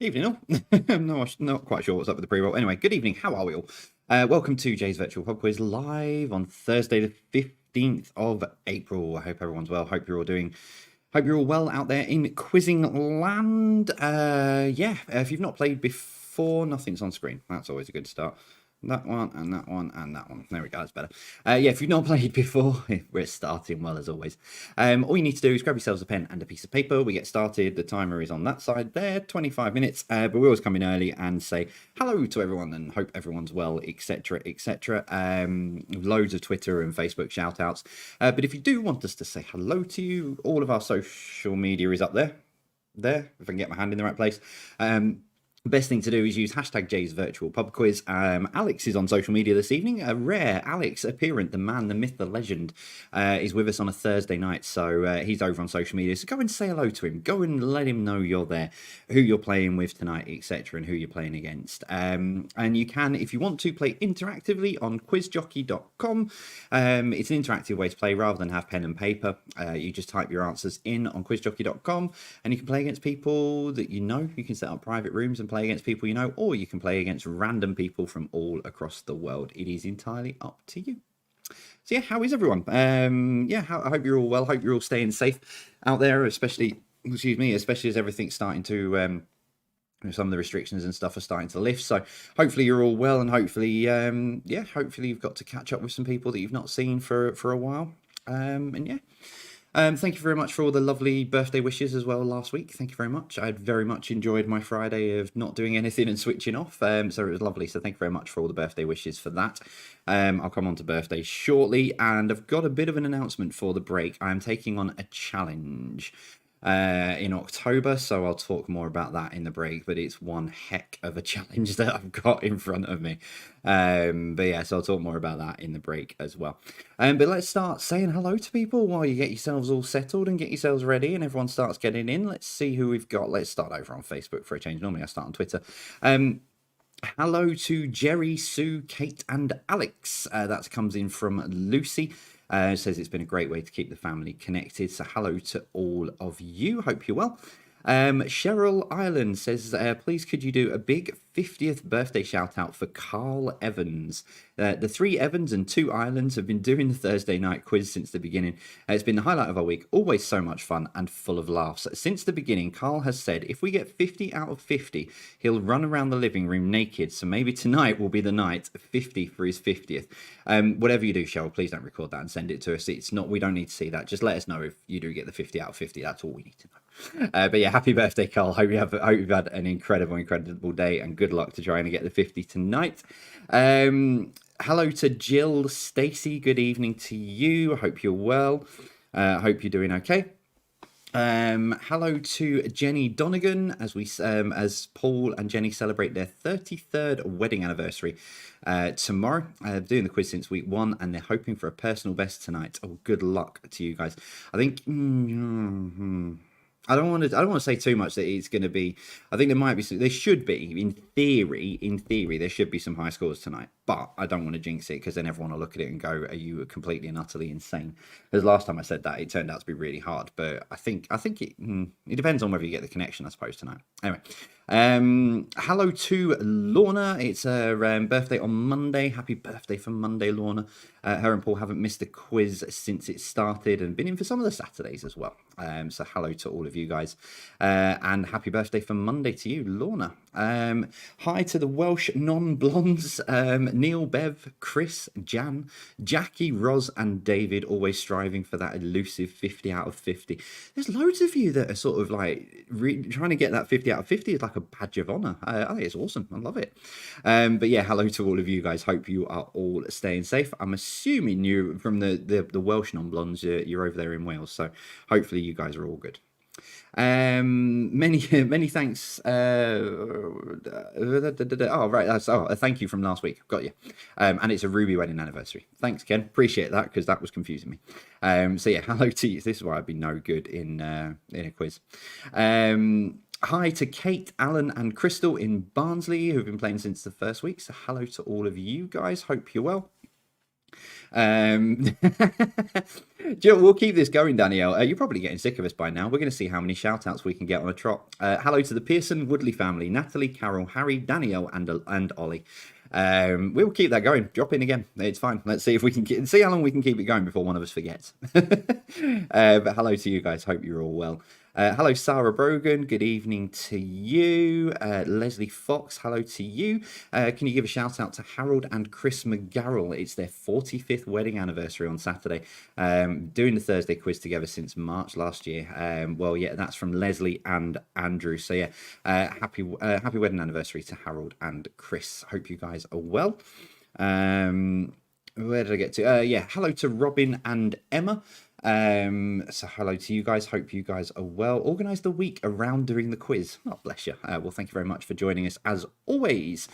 Evening all. I'm not quite sure what's up with the pre-roll. Anyway, good evening. How are we all? Welcome to Jay's Virtual Pub Quiz live on Thursday, the 15th of April. I hope everyone's well. Hope you're all well out there in quizzing land. If you've not played before, nothing's on screen. That's always a good start. That one and that one and that one. There we go, that's better. If you've not played before, we're starting well as always. All you need to do is grab yourselves a pen and a piece of paper. We get started. The timer is on that side there, 25 minutes. But we always come in early and say hello to everyone and hope everyone's well, etc., etc. Loads of Twitter and Facebook shout outs. But if you do want us to say hello to you, all of our social media is up there. If I can get my hand in the right place. Best thing to do is use hashtag Jay's Virtual Pub Quiz. Alex is on social media this evening. A rare Alex appearance, the man, the myth, the legend, is with us on a Thursday night. So he's over on social media. So go and say hello to him. Go and let him know you're there, who you're playing with tonight, etc., and who you're playing against. And you can, if you want to, play interactively on quizjockey.com. It's an interactive way to play rather than have pen and paper. You just type your answers in on quizjockey.com and you can play against people that you know. You can set up private rooms and play against people you know, or you can play against random people from all across the world. It is entirely up to you. So yeah, how is everyone? I hope you're all well. Hope you're all staying safe out there, especially as everything's starting to some of the restrictions and stuff are starting to lift. So hopefully you're all well, and hopefully you've got to catch up with some people that you've not seen for a while. Thank you very much for all the lovely birthday wishes as well last week. Thank you very much. I very much enjoyed my Friday of not doing anything and switching off. So it was lovely. So thank you very much for all the birthday wishes for that. I'll come on to birthdays shortly, and I've got a bit of an announcement for the break. I'm taking on a challenge in October, so I'll talk more about that in the break, but it's one heck of a challenge that I've got in front of me. So I'll talk more about that in the break as well. But let's start saying hello to people while you get yourselves all settled and get yourselves ready and everyone starts getting in. Let's see who we've got. Let's start over on Facebook for a change. Normally I start on Twitter. Hello to Jerry, Sue, Kate and Alex. That comes in from Lucy. Says it's been a great way to keep the family connected. So hello to all of you. Hope you're well. Cheryl Ireland says, please could you do a big 50th birthday shout out for Carl Evans. The 3 Evans and 2 Irelands have been doing the Thursday night quiz since the beginning. It's been the highlight of our week, always so much fun and full of laughs. Since the beginning, Carl has said if we get 50 out of 50, he'll run around the living room naked. So maybe tonight will be the night 50 for his 50th. Whatever you do, Cheryl, please don't record that and send it to us. We don't need to see that. Just let us know if you do get the 50 out of 50. That's all we need to know. But yeah, happy birthday, Carl. Hope you've had an incredible day, and good luck to trying to get the 50 tonight. Hello to Jill Stacy. Good evening to you. I hope you're well. I hope you're doing okay. Hello to Jenny Donegan as Paul and Jenny celebrate their 33rd wedding anniversary tomorrow. They're doing the quiz since week 1 and they're hoping for a personal best tonight. Oh, good luck to you guys. I think I don't want to say too much that it's going to be. I think there should be in theory there should be some high scores tonight, but I don't want to jinx it because then everyone will look at it and go, are you completely and utterly insane? Because last time I said that, it turned out to be really hard, but I think it depends on whether you get the connection, I suppose, tonight. Anyway, hello to Lorna. It's her birthday on Monday. Happy birthday for Monday, Lorna. Her and Paul haven't missed the quiz since it started and been in for some of the Saturdays as well. So hello to all of you guys, and happy birthday for Monday to you, Lorna. Hi to the Welsh non-blondes, Neil, Bev, Chris, Jan, Jackie, Roz and David, always striving for that elusive 50 out of 50. There's loads of you that are sort of like trying to get that 50 out of 50 is like a badge of honor. I think it's awesome. I love it. But yeah, hello to all of you guys. Hope you are all staying safe. I'm assuming you from the Welsh non-blondes, you're over there in Wales, so hopefully you guys are all good. Many thanks. Thank you from last week. Got you. And it's a Ruby wedding anniversary. Thanks, Ken. Appreciate that because that was confusing me. So yeah, hello to you. This is why I'd be no good in a quiz. Hi to Kate, Alan and Crystal in Barnsley who've been playing since the first week. So hello to all of you guys. Hope you're well. We'll keep this going, Danielle. You're probably getting sick of us by now. We're going to see how many shout-outs we can get on a trot. Hello to the Pearson Woodley family, Natalie, Carol, Harry, Danielle, and Ollie. We'll keep that going. Drop in again. It's fine. Let's see if we can see how long we can keep it going before one of us forgets. But hello to you guys. Hope you're all well. Hello, Sarah Brogan. Good evening to you. Leslie Fox, hello to you. Can you give a shout out to Harold and Chris McGarrell? It's their 45th wedding anniversary on Saturday. Doing the Thursday quiz together since March last year. Well, yeah, that's from Leslie and Andrew. So, yeah, happy wedding anniversary to Harold and Chris. Hope you guys are well. Where did I get to? Yeah, hello to Robin and Emma. So hello to you guys. Hope you guys are well. Organised the week around doing the quiz. Oh, bless you. Well, thank you very much for joining us as always.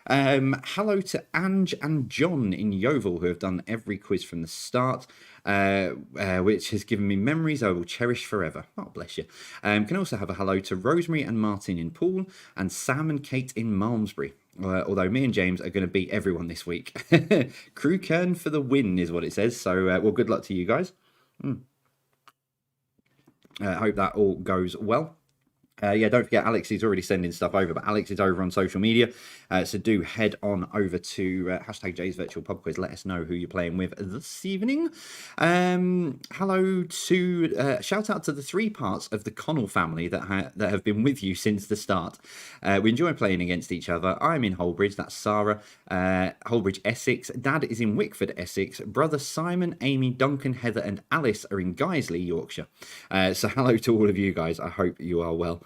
Hello to Ange and John in Yeovil, who have done every quiz from the start, which has given me memories I will cherish forever. Oh, bless you. Can also have a hello to Rosemary and Martin in Poole and Sam and Kate in Malmesbury. Although me and James are going to beat everyone this week. Crew Kern for the win is what it says. So, well, good luck to you guys. I hope that all goes well. Yeah, don't forget, Alex is already sending stuff over, but Alex is over on social media. So do head on over to hashtag Jay's Virtual Pub Quiz. Let us know who you're playing with this evening. Hello to, shout out to the 3 parts of the Connell family that have been with you since the start. We enjoy playing against each other. I'm in Holbridge, that's Sarah. Holbridge, Essex. Dad is in Wickford, Essex. Brother Simon, Amy, Duncan, Heather, and Alice are in Guiseley, Yorkshire. So hello to all of you guys. I hope you are well.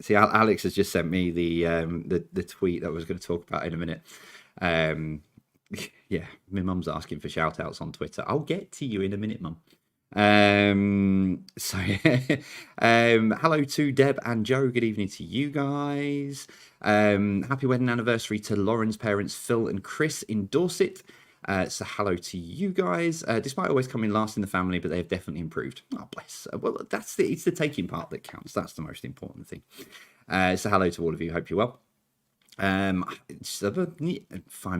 See, Alex has just sent me the tweet that I was going to talk about in a minute. Yeah, my mum's asking for shout outs on Twitter. I'll get to you in a minute, mum. So hello to Deb and Joe. Good evening to you guys. Happy wedding anniversary to Lauren's parents, Phil and Chris in Dorset. So hello to you guys. Despite always coming last in the family, but they have definitely improved. Oh, bless. Well, it's the taking part that counts. That's the most important thing. So hello to all of you. Hope you're well. Find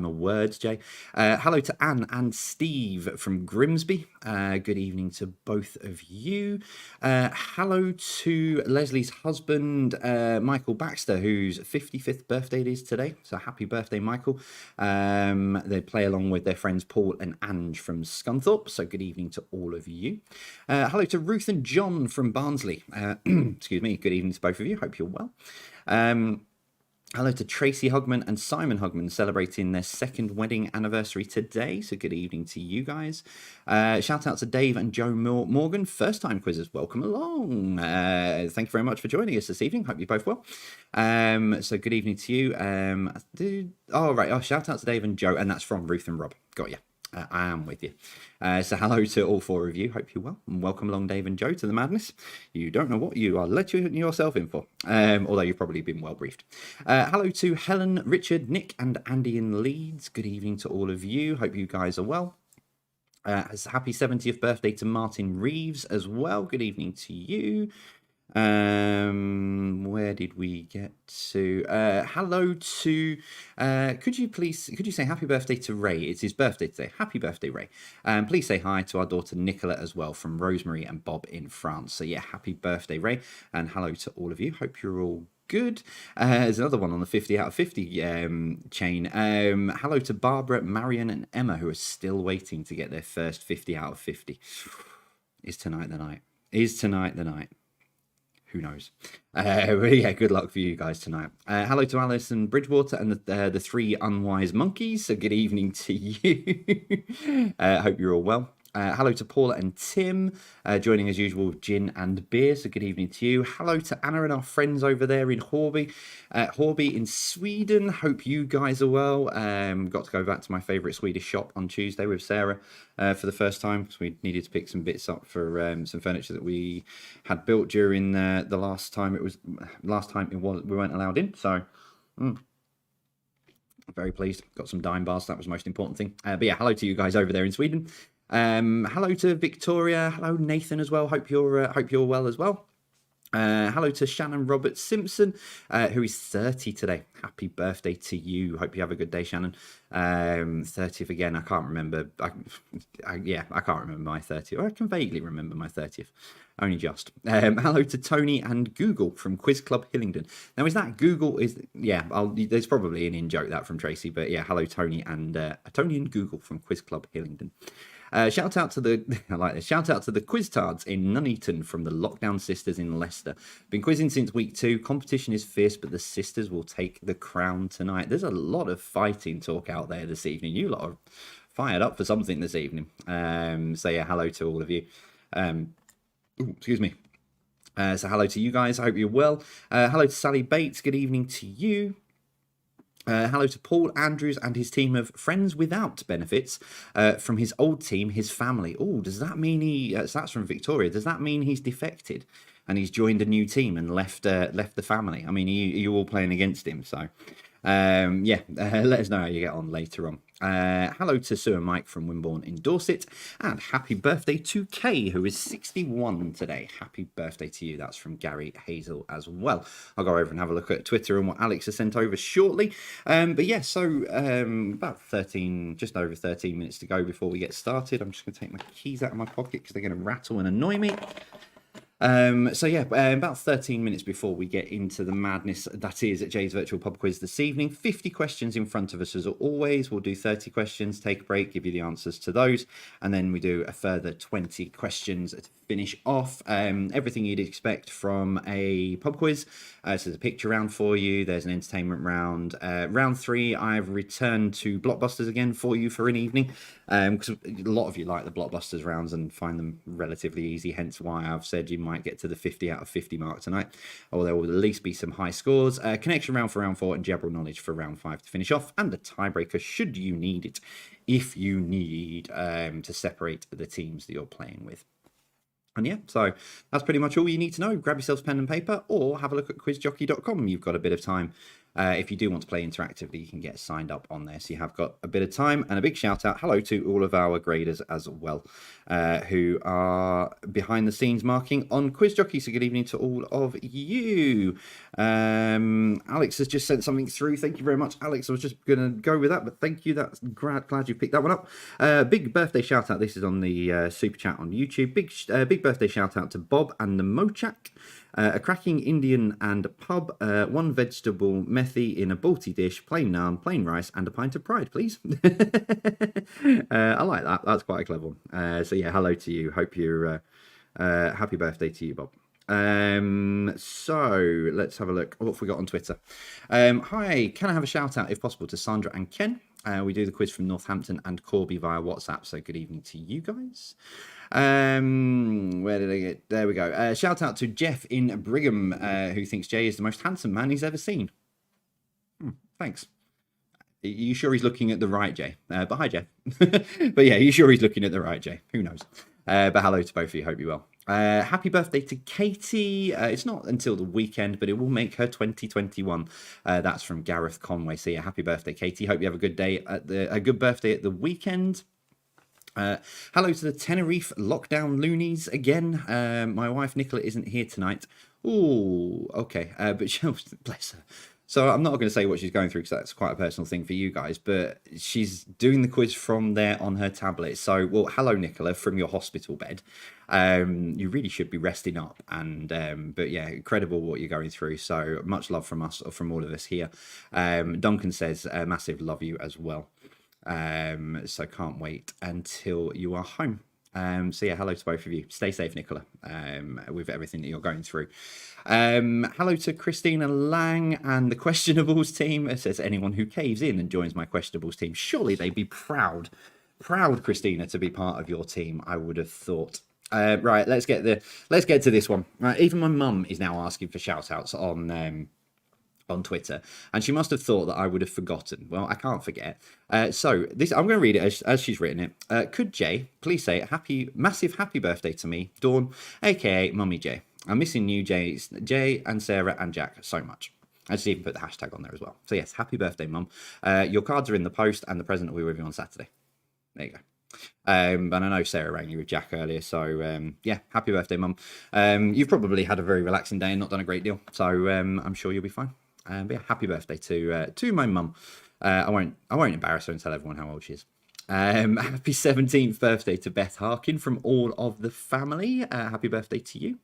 my words, Jay. Hello to Anne and Steve from Grimsby. Good evening to both of you. Hello to Leslie's husband, Michael Baxter, whose 55th birthday it is today. So happy birthday, Michael. They play along with their friends Paul and Ange from Scunthorpe. So good evening to all of you. Hello to Ruth and John from Barnsley. Excuse me. Good evening to both of you. Hope you're well. Hello to Tracy Hugman and Simon Hugman celebrating their 2nd wedding anniversary today. So good evening to you guys. Shout out to Dave and Joe Morgan, first time quizzers. Welcome along. Thank you very much for joining us this evening. Hope you're both well. So good evening to you. Shout out to Dave and Joe, and that's from Ruth and Rob. Got you. I am with you. So hello to all 4 of you. Hope you're well. And welcome along, Dave and Joe, to the madness. You don't know what you are letting yourself in for. Although you've probably been well briefed. Hello to Helen, Richard, Nick, and Andy in Leeds. Good evening to all of you. Hope you guys are well. Happy 70th birthday to Martin Reeves as well. Good evening to you. Where did we get to? Hello to could you say happy birthday to Ray? It's his birthday today. Happy birthday, Ray. Please say hi to our daughter Nicola as well from Rosemary and Bob in France. So yeah, happy birthday, Ray, and hello to all of you. Hope you're all good. There's another one on the 50 out of 50 chain. Hello to Barbara, Marion, and Emma, who are still waiting to get their first 50 out of 50. Is tonight the night? Is tonight the night? Who knows? Yeah, good luck for you guys tonight. Hello to Alison Bridgewater and the 3 unwise monkeys. So good evening to you. Hope you're all well. Hello to Paula and Tim, joining as usual with gin and beer. So good evening to you. Hello to Anna and our friends over there in Horby in Sweden. Hope you guys are well. Got to go back to my favourite Swedish shop on Tuesday with Sarah for the first time because we needed to pick some bits up for some furniture that we had built during the last time we weren't allowed in. So. Very pleased. Got some dime bars. That was the most important thing. But yeah, hello to you guys over there in Sweden. Hello to Victoria. Hello Nathan as well. Hope you're well as well. Hello to Shannon Roberts Simpson, who is 30 today. Happy birthday to you. Hope you have a good day, Shannon. 30th again. I can't remember. I can't remember my 30th. Or I can vaguely remember my 30th. Only just. Hello to Tony and Google from Quiz Club Hillingdon. Now, is that Google? There's probably an in-joke that from Tracy, but yeah, hello Tony and Google from Quiz Club Hillingdon. Shout out to the I like this. Shout out to the quiz tards in Nuneaton from the Lockdown Sisters in Leicester. Been quizzing since week 2. Competition is fierce, but the sisters will take the crown tonight. There's a lot of fighting talk out there this evening. You lot are fired up for something this evening. So yeah, hello to all of you. Excuse me. So hello to you guys. I hope you're well. Hello to Sally Bates. Good evening to you. Hello to Paul Andrews and his team of friends without benefits from his old team, his family. Oh, does that mean that's from Victoria. Does that mean he's defected and he's joined a new team and left the family? I mean, you all playing against him, so let us know how you get on later on. Hello to Sue and Mike from Wimborne in Dorset, and happy birthday to Kay, who is 61 today. Happy birthday to you. That's from Gary Hazel as well. I'll go over and have a look at Twitter and what Alex has sent over shortly. About just over 13 minutes to go before we get started. I'm just going to take my keys out of my pocket because they're going to rattle and annoy me. About 13 minutes before we get into the madness that is at Jay's Virtual Pub Quiz this evening. 50 questions in front of us as always. We'll do 30 questions, take a break, give you the answers to those, and then we do a further 20 questions to finish off. Everything you'd expect from a pub quiz. So there's a picture round for you. There's an entertainment round. Round 3, I've returned to Blockbusters again for you for an evening. Because a lot of you like the Blockbusters rounds and find them relatively easy, hence why I've said you might get to the 50 out of 50 mark tonight, or there will at least be some high scores. Connection round for round 4 and general knowledge for round 5 to finish off, and a tiebreaker should you need it, if you need to separate the teams that you're playing with. And yeah, so that's pretty much all you need to know. Grab yourselves pen and paper or have a look at quizjockey.com. You've got a bit of time. If you do want to play interactively, you can get signed up on there. So you have got a bit of time. And a big shout out, hello to all of our graders as well, who are behind the scenes marking on Quiz Jockey. So good evening to all of you. Alex has just sent something through. Thank you very much, Alex. I was just going to go with that, but thank you. That's glad you picked that one up. Big birthday shout out. This is on the super chat on YouTube. Big birthday shout out to Bob and the Mochak. A cracking Indian and pub, 1 vegetable methy in a balti dish, plain naan, plain rice, and a pint of pride, please. I like that. That's quite a clever one. So yeah, hello to you. Hope you're happy birthday to you, Bob. So let's have a look. What have we got on Twitter? Hi, can I have a shout out if possible to Sandra and Ken? We do the quiz from Northampton and Corby via WhatsApp. So good evening to you guys. Where did I get? There we go. Shout out to Jeff in Brigham, who thinks Jay is the most handsome man he's ever seen. Thanks. Are you sure he's looking at the right Jay? But hi, Jeff. But yeah, are you sure he's looking at the right Jay? Who knows? But hello to both of you. Hope you're well. Happy birthday to Katie. It's not until the weekend, but it will make her 2021. That's from Gareth Conway. So yeah, happy birthday, Katie. Hope you have a good day a good birthday at the weekend. Hello to the Tenerife lockdown loonies again. My wife Nicola isn't here tonight. Oh, okay. But she, bless her. So I'm not going to say what she's going through because that's quite a personal thing for you guys. But she's doing the quiz from there on her tablet. So, well, hello Nicola from your hospital bed. You really should be resting up. And but yeah, incredible what you're going through. So much love from us, or from all of us here. Duncan says massive love you as well. So can't wait until you are home. So yeah, hello to both of you. Stay safe, Nicola, with everything that you're going through. Hello to Christina Lang and the Questionables team. It says anyone who caves in and joins my Questionables team, surely they'd be proud, Christina, to be part of your team. I would have thought. Right, let's get to this one. Right, even my mum is now asking for shout outs on Twitter, and she must have thought that I would have forgotten. Well, I can't forget. So this, I'm going to read it as she's written it. Could Jay please say massive happy birthday to me, Dawn, aka Mummy Jay. I'm missing you, Jay and Sarah and Jack so much. I just even put the hashtag on there as well. So yes, happy birthday, Mum. Your cards are in the post, and the present will be with you on Saturday. There you go. And I know Sarah rang you with Jack earlier, so yeah, happy birthday, Mum. You've probably had a very relaxing day and not done a great deal, so I'm sure you'll be fine. But yeah, happy birthday to my mum. I won't embarrass her and tell everyone how old she is. Happy 17th birthday to Beth Harkin from all of the family. Happy birthday to you.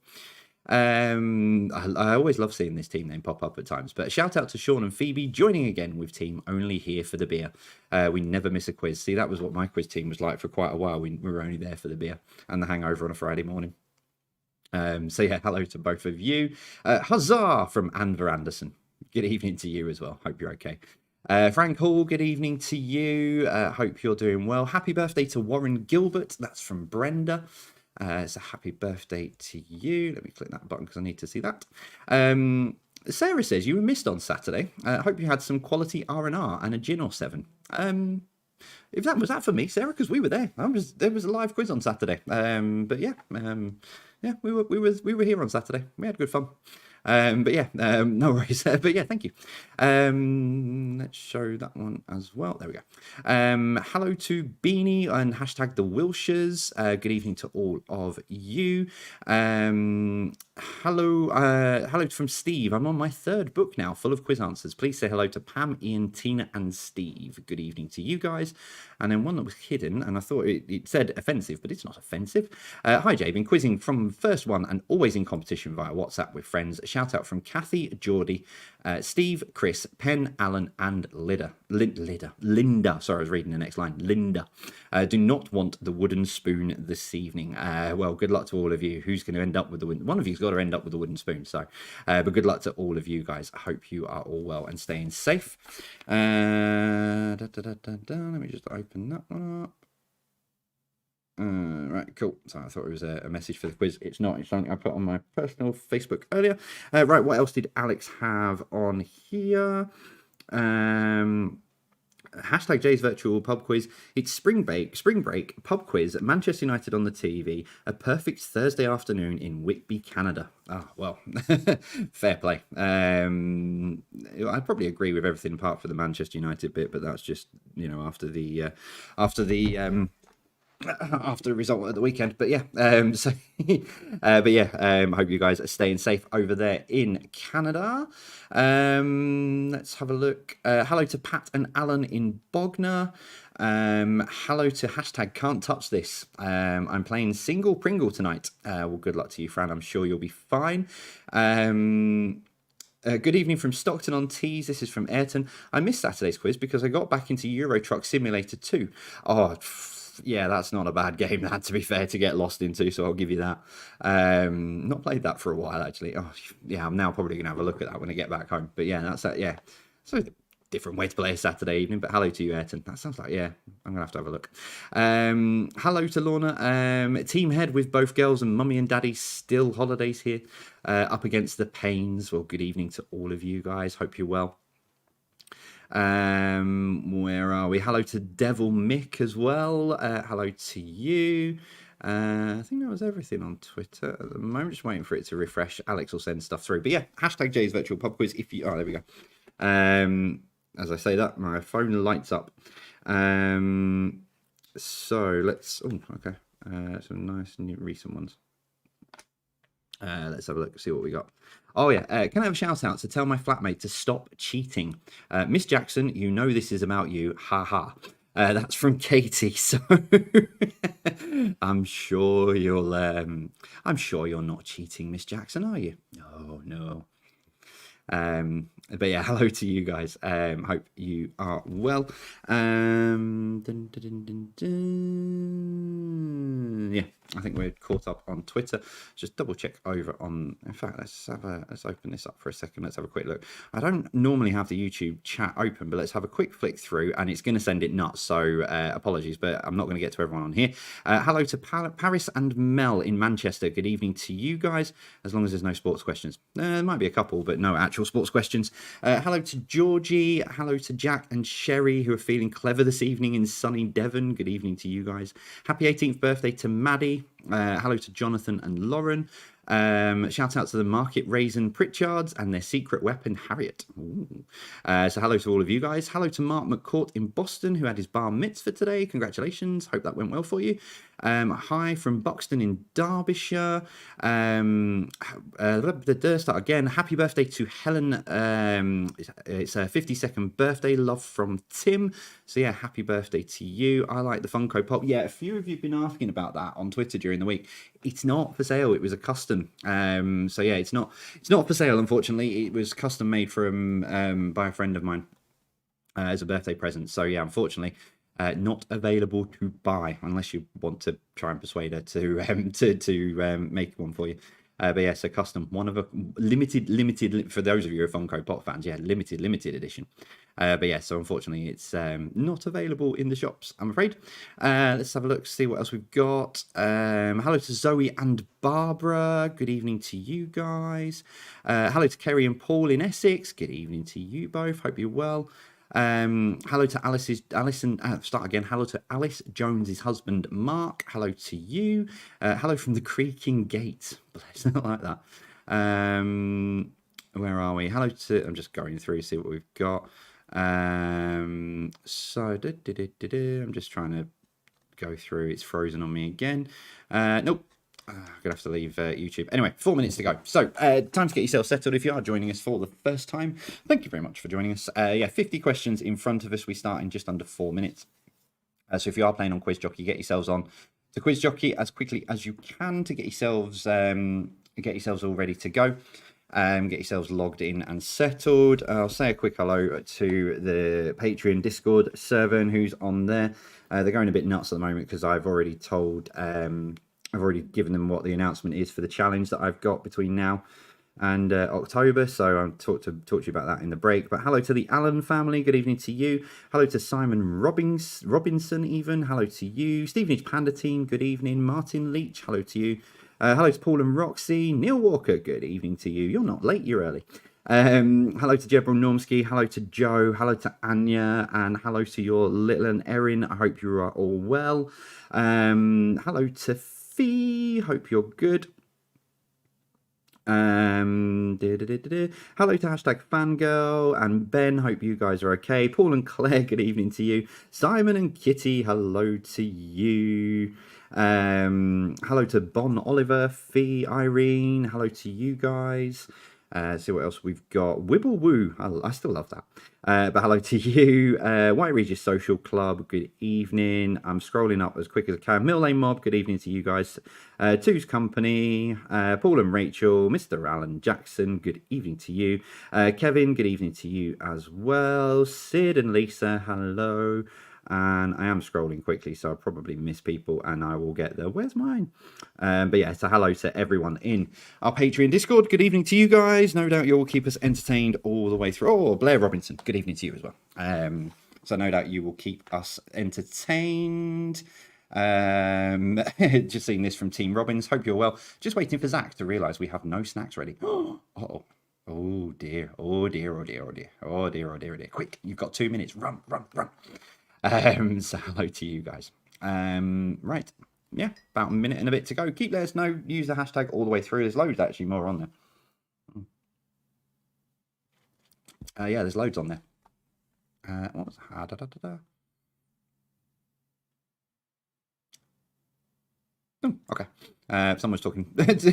I always love seeing this team name pop up at times, but shout out to Sean and Phoebe joining again with team only here for the beer. We never miss a quiz. See, that was what my quiz team was like for quite a while. We were only there for the beer and the hangover on a Friday morning. So yeah, hello to both of you. Huzzah from Anver Anderson. Good evening to you as well. Hope you're okay. Frank Hall, good evening to you. Hope you're doing well. Happy birthday to Warren Gilbert. That's from Brenda. So happy birthday to you. Let me click that button because I need to see that. Sarah says you were missed on Saturday. Hope you had some quality R&R and a gin or seven. If that was that for me, Sarah, because we were there. There was a live quiz on Saturday. But yeah, we were here on Saturday. We had good fun. But yeah, no worries. But yeah, thank you. Let's show that one as well. There we go. Hello to Beanie and hashtag the Wilshires. Good evening to all of you. Hello from Steve. I'm on my third book now, full of quiz answers. Please say hello to Pam, Ian, Tina, and Steve. Good evening to you guys. And then one that was hidden, and I thought it said offensive, but it's not offensive. Hi, Jay. Been quizzing from first one and always in competition via WhatsApp with friends. Shout out from Kathy, Geordie, Steve, Chris, Penn, Alan, and Linda. Sorry, I was reading the next line. Linda. Do not want the wooden spoon this evening. Well, good luck to all of you. Who's going to end up with the wooden? One of you's got to end up with the wooden spoon. So, but good luck to all of you guys. I hope you are all well and staying safe. Let me just open that one up. Right, cool. So I thought it was a message for the quiz. It's not. It's something I put on my personal Facebook earlier. Right, what else did Alex have on here? Hashtag Jay's virtual pub quiz. It's spring break pub quiz at Manchester United on the TV. A perfect Thursday afternoon in Whitby, Canada. Ah, well, fair play. I'd probably agree with everything apart from the Manchester United bit, but that's just after the result at the weekend. But yeah, I hope you guys are staying safe over there in Canada. Let's have a look. Hello to Pat and Alan in Bognor. Hello to hashtag can't touch this. I'm playing single Pringle tonight. Well, good luck to you, Fran. I'm sure you'll be fine. Good evening from Stockton-on-Tees. This is from Ayrton. I missed Saturday's quiz because I got back into Euro Truck Simulator 2. Oh, yeah, that's not a bad game, that, to be fair, to get lost into, so I'll give you that. Not played that for a while, actually. Oh, yeah, I'm now probably going to have a look at that when I get back home. But yeah, that's that, yeah. So different way to play a Saturday evening, but hello to you, Ayrton. That sounds like, yeah, I'm going to have a look. Hello to Lorna. Team head with both girls and mummy and daddy, still holidays here. Up against the pains. Well, good evening to all of you guys. Hope you're well. Where are we? Hello to Devil Mick as well. Hello to you. I think that was everything on Twitter at the moment. Just waiting for it to refresh. Alex will send stuff through. But yeah, hashtag Jay's virtual pub quiz. If you, oh, there we go. As I say that, my phone lights up. So let's. Oh, okay. Some nice new recent ones. Let's have a look, see what we got. Oh yeah, can I have a shout out to tell my flatmate to stop cheating? Miss Jackson, you know this is about you. Ha ha. That's from Katie. So I'm sure you're not cheating, Miss Jackson, are you? No. But yeah, hello to you guys. Hope you are well. Yeah, I think we're caught up on Twitter. Just double check over on. In fact, let's open this up for a second. Let's have a quick look. I don't normally have the YouTube chat open, but let's have a quick flick through, and it's going to send it nuts. So apologies, but I'm not going to get to everyone on here. Hello to Paris and Mel in Manchester. Good evening to you guys. As long as there's no sports questions, there might be a couple, but no actual sports questions. Hello to Georgie. Hello to Jack and Sherry, who are feeling clever this evening in sunny Devon. Good evening to you guys. Happy 18th birthday to Maddie. Hello to Jonathan and Lauren. Shout out to the Market Raisin Pritchards and their secret weapon, Harriet. So hello to all of you guys. Hello to Mark McCourt in Boston, who had his bar mitzvah today. Congratulations. Hope that went well for you. Hi from Buxton in Derbyshire. Start again. Happy birthday to Helen. It's her 52nd birthday. Love from Tim. So yeah, happy birthday to you. I like the Funko Pop. Yeah, a few of you have been asking about that on Twitter during the week. It's not for sale. It was a custom. So yeah, it's not for sale, unfortunately. It was custom made from by a friend of mine as a birthday present. So yeah, unfortunately, not available to buy unless you want to try and persuade her to make one for you. But yeah, so custom, one of a limited for those of you who are Funko Pop fans. Yeah, limited edition. But yeah, so unfortunately, it's not available in the shops, I'm afraid. Let's have a look, see what else we've got. Hello to Zoe and Barbara. Good evening to you guys. Hello to Kerry and Paul in Essex. Good evening to you both. Hope you're well. Hello to hello to Alice Jones's husband Mark. Hello to you. Hello from the creaking gate. Bless, not like that. Where are we? Hello to, I'm just going through, see what we've got. I'm just trying to go through. It's frozen on me again. Nope. I'm gonna have to leave YouTube. Anyway, 4 minutes to go. So, time to get yourself settled. If you are joining us for the first time, thank you very much for joining us. Yeah, 50 questions in front of us. We start in just under 4 minutes. So, if you are playing on Quiz Jockey, get yourselves on to Quiz Jockey as quickly as you can to get yourselves all ready to go. Get yourselves logged in and settled. I'll say a quick hello to the Patreon Discord server who's on there. They're going a bit nuts at the moment because I've already told. I've already given them what the announcement is for the challenge that I've got between now and October. So I'll talk to you about that in the break. But hello to the Allen family. Good evening to you. Hello to Simon Robinson even. Hello to you. Stevenage Panda Team. Good evening. Martin Leach. Hello to you. Hello to Paul and Roxy. Neil Walker. Good evening to you. You're not late. You're early. Hello to Jebrel Normsky. Hello to Joe. Hello to Anya. And hello to your little and Erin. I hope you are all well. Hello to Fee, hope you're good. Hello to #fangirl and Ben, hope you guys are okay. Paul and Claire, good evening to you. Simon and Kitty, hello to you. Hello to Bon Oliver, Fee, Irene, hello to you guys. See what else we've got. Wibble Woo, I still love that. But hello to you. White Regis Social Club, good evening. I'm scrolling up as quick as I can. Mill Lane Mob, good evening to you guys. Two's Company, Paul and Rachel, Mr. Alan Jackson, good evening to you. Kevin, good evening to you as well. Sid and Lisa, hello. And I am scrolling quickly, so I'll probably miss people, and I will get the where's mine. But yeah, so hello to everyone in our Patreon Discord. Good evening to you guys. No doubt you will keep us entertained all the way through. Oh, Blair Robinson, good evening to you as well. So no doubt you will keep us entertained. Just seeing this from Team Robbins. Hope you're well. Just waiting for Zach to realise we have no snacks ready. Oh dear. Oh dear. Oh dear. Oh dear. Oh dear. Oh dear. Oh dear. Quick, you've got 2 minutes. Run. So hello to you guys. Right. Yeah, about a minute and a bit to go. Keep letting us know. Use the hashtag all the way through. There's loads actually more on there. Yeah, there's loads on there. What was okay. Someone's talking,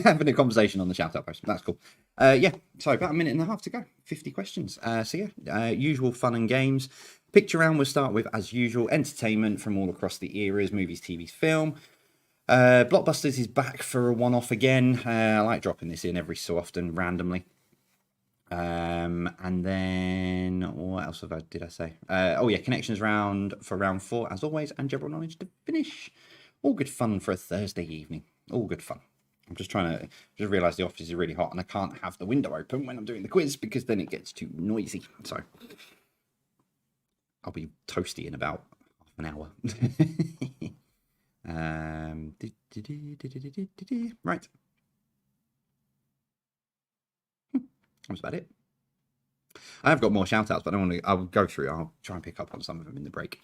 having a conversation on the shout out post. That's cool. Yeah, so about a minute and a half to go. 50 questions. So yeah, usual fun and games. Picture round we'll start with, as usual, entertainment from all across the eras, movies, TV, film. Blockbusters is back for a one-off again. I like dropping this in every so often, randomly. And then, what else did I say? Oh yeah, connections round for round 4, as always, and general knowledge to finish. All good fun for a Thursday evening. All good fun. I'm just trying to realise the office is really hot and I can't have the window open when I'm doing the quiz because then it gets too noisy. So I'll be toasty in about half an hour. Right. That's about it. I've got more shout outs, but I'll go through. I'll try and pick up on some of them in the break.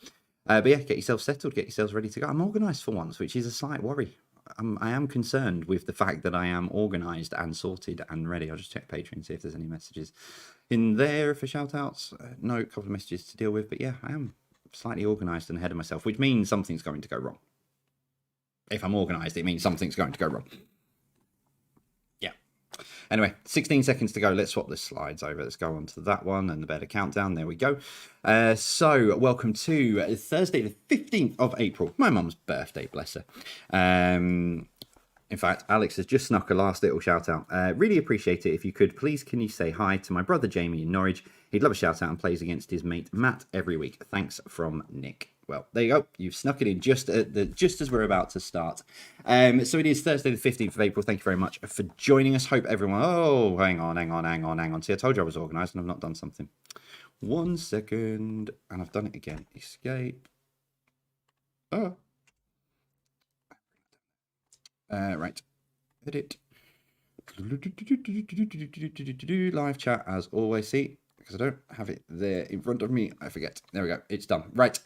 But yeah, get yourself settled, get yourselves ready to go. I'm organised for once, which is a slight worry. I am concerned with the fact that I am organised and sorted and ready. I'll just check Patreon, see if there's any messages in there for shout-outs. No, a couple of messages to deal with, but yeah, I am slightly organised and ahead of myself, which means something's going to go wrong. If I'm organised, it means something's going to go wrong. Yeah. Anyway, 16 seconds to go. Let's swap the slides over. Let's go on to that one and the better countdown. There we go. So, welcome to Thursday, the 15th of April. My mum's birthday, bless her. In fact, Alex has just snuck a last little shout out. Really appreciate it. If you could, please, can you say hi to my brother Jamie in Norwich? He'd love a shout out and plays against his mate Matt every week. Thanks from Nick. Well, there you go. You've snuck it in just as we're about to start. So it is Thursday, the 15th of April. Thank you very much for joining us. Hope everyone... Oh, hang on. See, I told you I was organised and I've not done something. 1 second. And I've done it again. Escape. Oh. Right. Edit. Live chat as always. See, because I don't have it there in front of me, I forget. There we go. It's done. Right.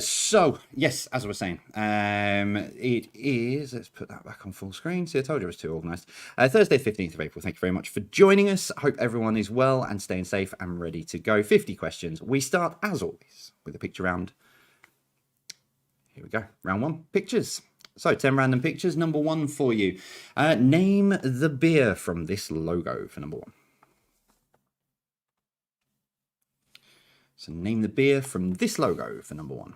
So yes, as I was saying, it is. Let's put that back on full screen. See, I told you I was too organised. Thursday, 15th of April. Thank you very much for joining us. Hope everyone is well and staying safe and ready to go. 50 questions. We start as always with a picture round. Here we go. Round 1. Pictures. So, 10 random pictures. Number 1 for you. Name the beer from this logo for number 1. So, name the beer from this logo for number 1.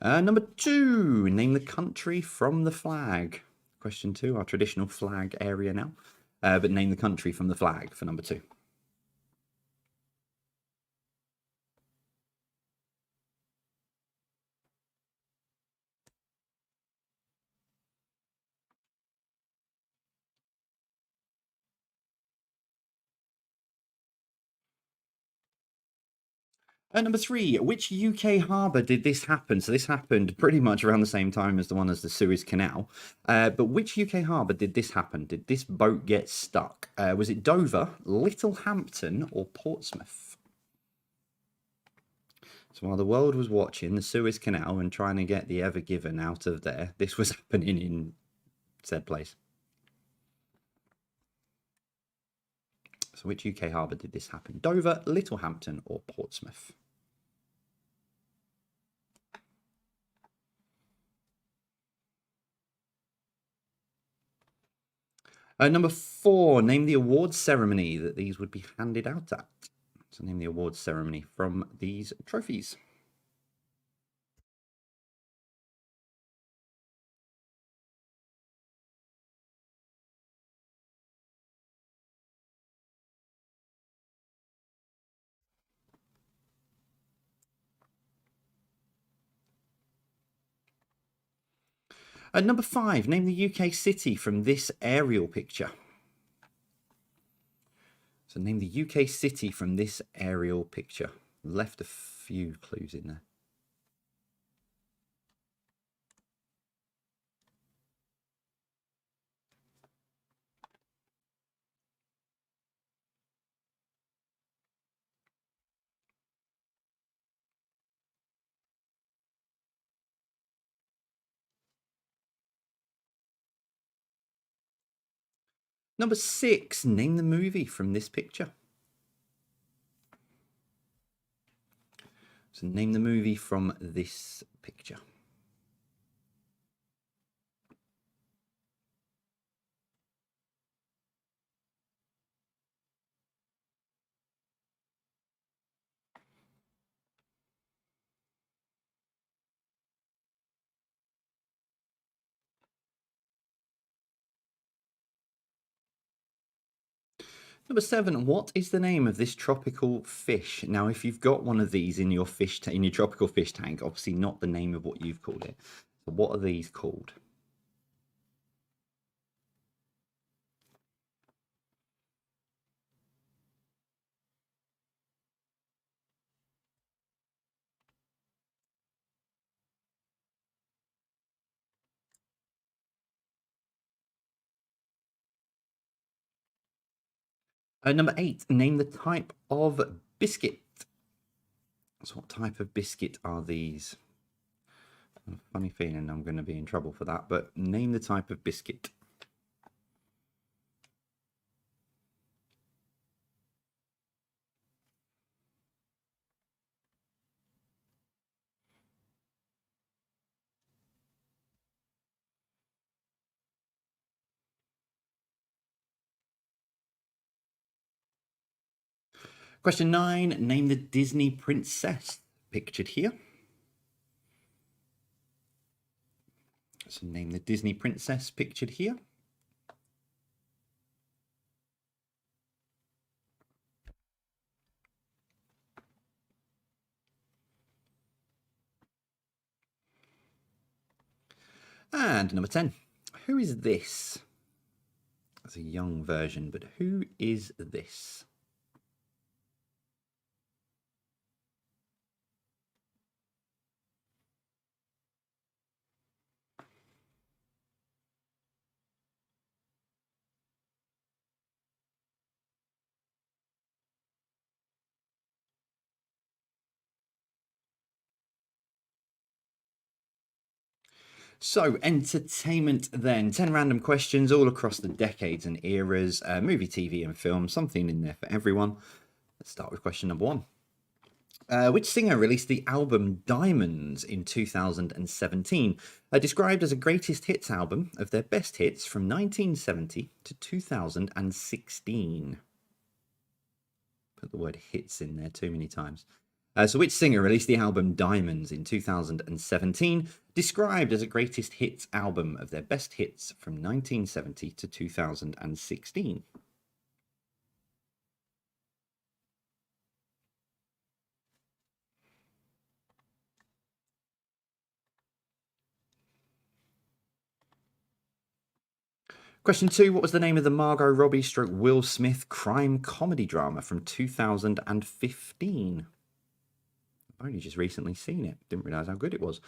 Number 2, name the country from the flag. Question 2, our traditional flag area now. But name the country from the flag for number 2. Number 3, which UK harbour did this happen? So this happened pretty much around the same time as the one as the Suez Canal. But which UK harbour did this happen? Did this boat get stuck? Was it Dover, Littlehampton or Portsmouth? So while the world was watching the Suez Canal and trying to get the Ever Given out of there, this was happening in said place. So which UK harbour did this happen? Dover, Littlehampton or Portsmouth? Number 4, name the awards ceremony that these would be handed out at. So name the awards ceremony from these trophies. Number 5, name the UK city from this aerial picture. So name the UK city from this aerial picture. Left a few clues in there. Number 6, name the movie from this picture. So name the movie from this picture. Number 7, what is the name of this tropical fish? Now, if you've got one of these in your in your tropical fish tank, obviously not the name of what you've called it. So what are these called? Number 8, name the type of biscuit. So what type of biscuit are these? I have a funny feeling I'm going to be in trouble for that, but name the type of biscuit. Question 9, name the Disney princess pictured here. So name the Disney princess pictured here. And number 10, who is this? That's a young version, but who is this? So, entertainment then. 10 random questions all across the decades and eras, movie, TV, and film, something in there for everyone. Let's start with question number 1. Which singer released the album Diamonds in 2017? Described as a greatest hits album of their best hits from 1970 to 2016. Put the word hits in there too many times. So which singer released the album Diamonds in 2017, described as a greatest hits album of their best hits from 1970 to 2016? Question 2, what was the name of the Margot Robbie / Will Smith crime comedy drama from 2015? I've only just recently seen it. Didn't realise how good it was.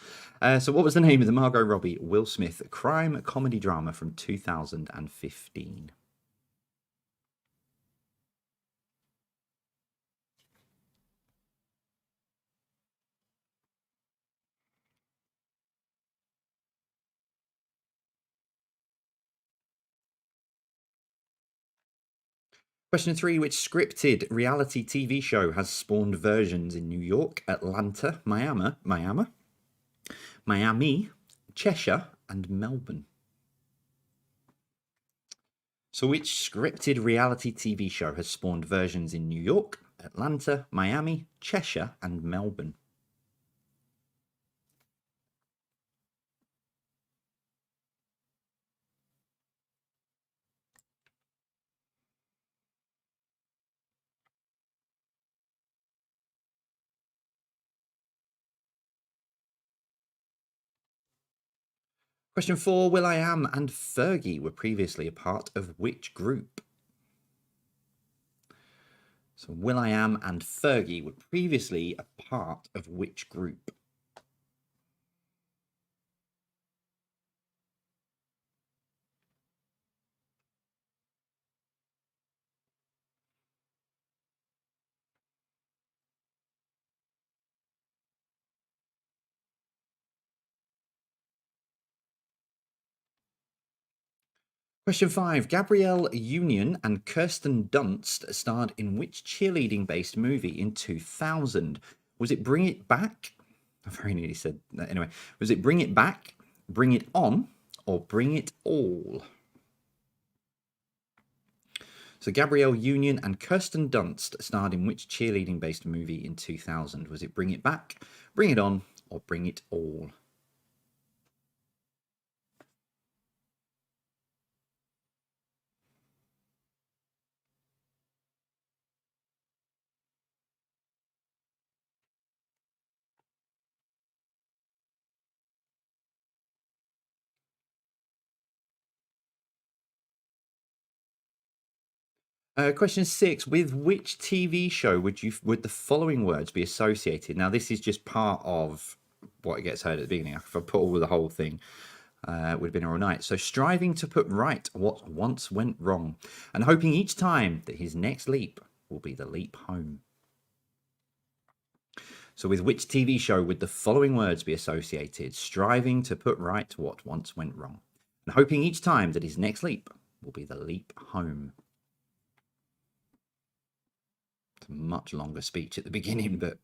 So what was the name of the Margot Robbie, Will Smith crime comedy drama from 2015? Question 3, which scripted reality TV show has spawned versions in New York, Atlanta, Miami, Cheshire, and Melbourne? So which scripted reality TV show has spawned versions in New York, Atlanta, Miami, Cheshire, and Melbourne? Question 4, will.i.am and Fergie were previously a part of which group? So will.i.am and Fergie were previously a part of which group? Question 5. Gabrielle Union and Kirsten Dunst starred in which cheerleading-based movie in 2000? Was it Bring It Back? I very nearly said that. Anyway, was it Bring It Back, Bring It On, or Bring It All? So Gabrielle Union and Kirsten Dunst starred in which cheerleading-based movie in 2000? Was it Bring It Back, Bring It On, or Bring It All? Question 6. With which TV show would the following words be associated? Now, this is just part of what gets heard at the beginning. If I put all the whole thing, Would have been all night. So striving to put right what once went wrong, and hoping each time that his next leap will be the leap home. So with which TV show would the following words be associated? Striving to put right what once went wrong, and hoping each time that his next leap will be the leap home. It's a much longer speech at the beginning, but...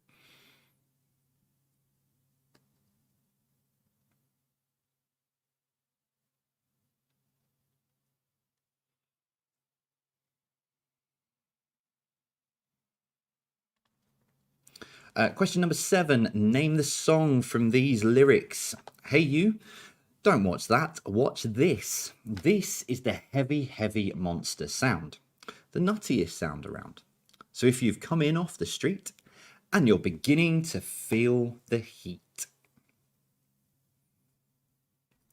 Question number 7. Name the song from these lyrics. Hey you, don't watch that, watch this. This is the heavy, heavy monster sound. The nuttiest sound around. So if you've come in off the street and you're beginning to feel the heat.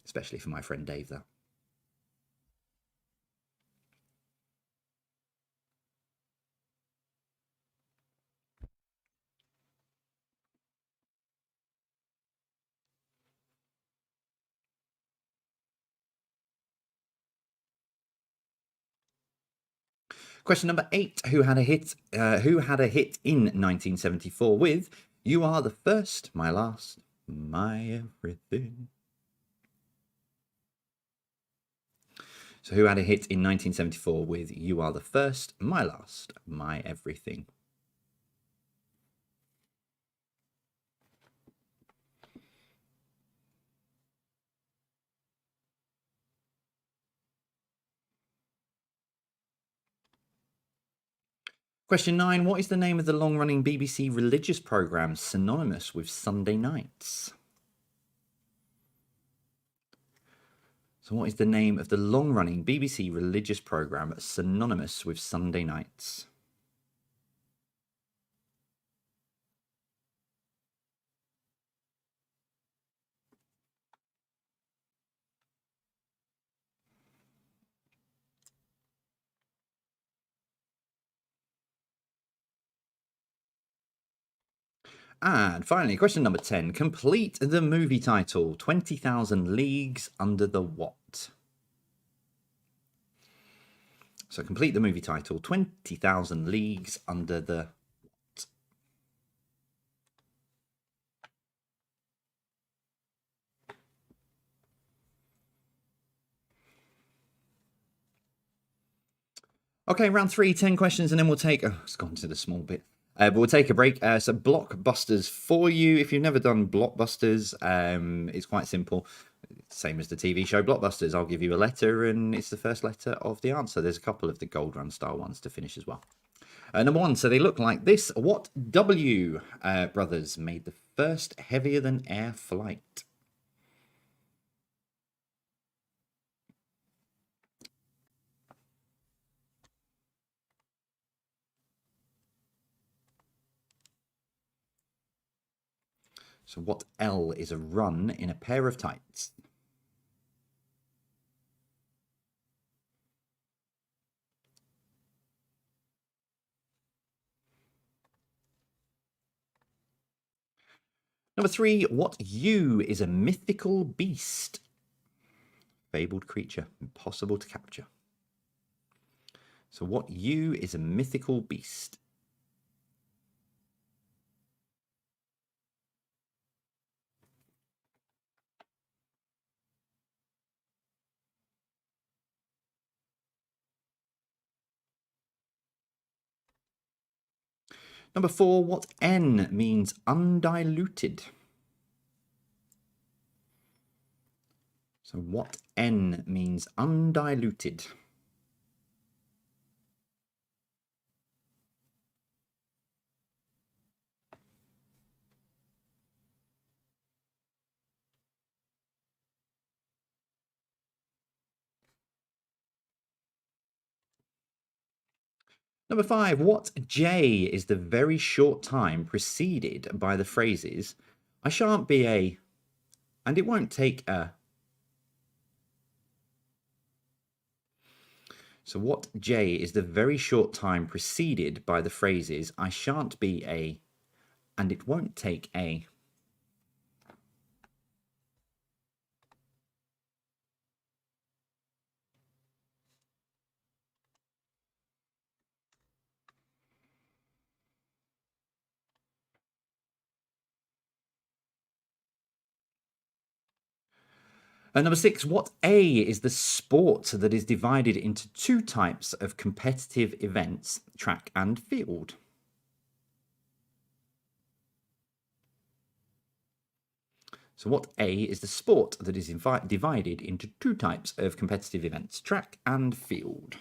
Especially for my friend Dave, though. Question number 8. Who had a hit in 1974 with "You Are the First, My Last, My Everything"? So who had a hit in 1974 with "You Are the First, My Last, My Everything"? Question 9. What is the name of the long-running BBC religious programme synonymous with Sunday nights? So what is the name of the long-running BBC religious programme synonymous with Sunday nights? And finally, question number 10. Complete the movie title, 20,000 Leagues Under the What? So complete the movie title, 20,000 Leagues Under the What? Okay, round 3, 10 questions, and then we'll take... Oh, it's gone to the small bit. But we'll take a break. So blockbusters for you. If you've never done blockbusters, it's quite simple. Same as the TV show Blockbusters. I'll give you a letter, and it's the first letter of the answer. There's a couple of the Gold Run style ones to finish as well. Number 1, so they look like this. What W brothers made the first heavier-than-air flight? So what L is a run in a pair of tights? Number 3, what U is a mythical beast? Fabled creature, impossible to capture. So what U is a mythical beast? Number 4, what N means undiluted? So what N means undiluted? Number 5, what J is the very short time preceded by the phrases, I shan't be a, and it won't take a. So what J is the very short time preceded by the phrases, I shan't be a, and it won't take a. Number 6, what A is the sport that is divided into two types of competitive events, track and field? So what A is the sport that is divided into two types of competitive events, track and field?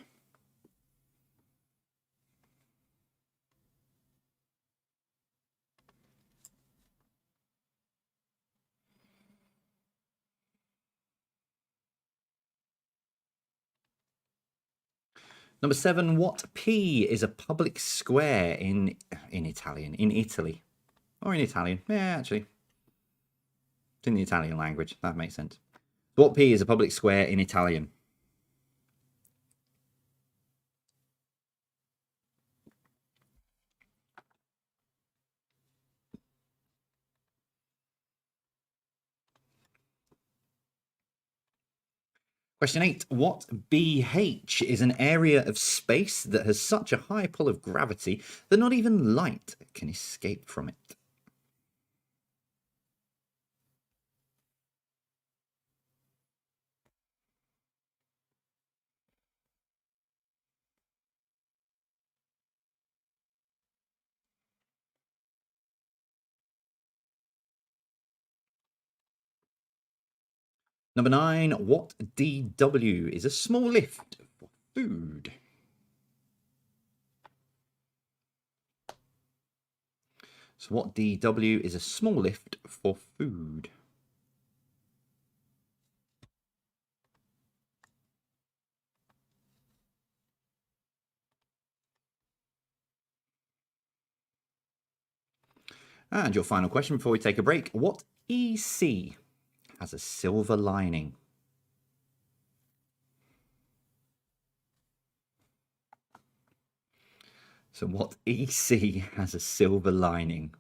Number 7, what P is a public square in Italian, in Italy? Or in Italian? Yeah, actually. It's in the Italian language. That makes sense. What P is a public square in Italian? Question 8. What BH is an area of space that has such a high pull of gravity that not even light can escape from it? Number 9. What DW is a small lift for food? So what DW is a small lift for food? And your final question before we take a break. What EC has a silver lining? So what EC has a silver lining?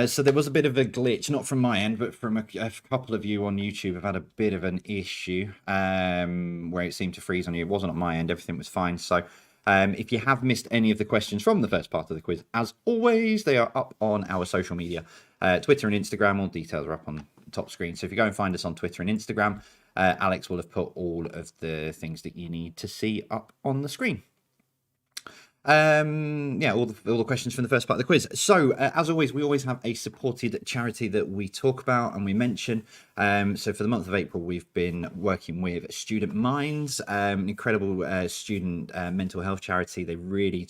So there was a bit of a glitch, not from my end, but from a couple of you on YouTube have had a bit of an issue where it seemed to freeze on you. It wasn't on my end. Everything was fine. So if you have missed any of the questions from the first part of the quiz, as always, they are up on our social media, Twitter and Instagram. All details are up on the top screen. So if you go and find us on Twitter and Instagram, Alex will have put all of the things that you need to see up on the screen. Yeah, all the questions from the first part of the quiz. So as always, we always have a supported charity that we talk about and we mention. So for the month of April, we've been working with Student Minds, an incredible student mental health charity. They really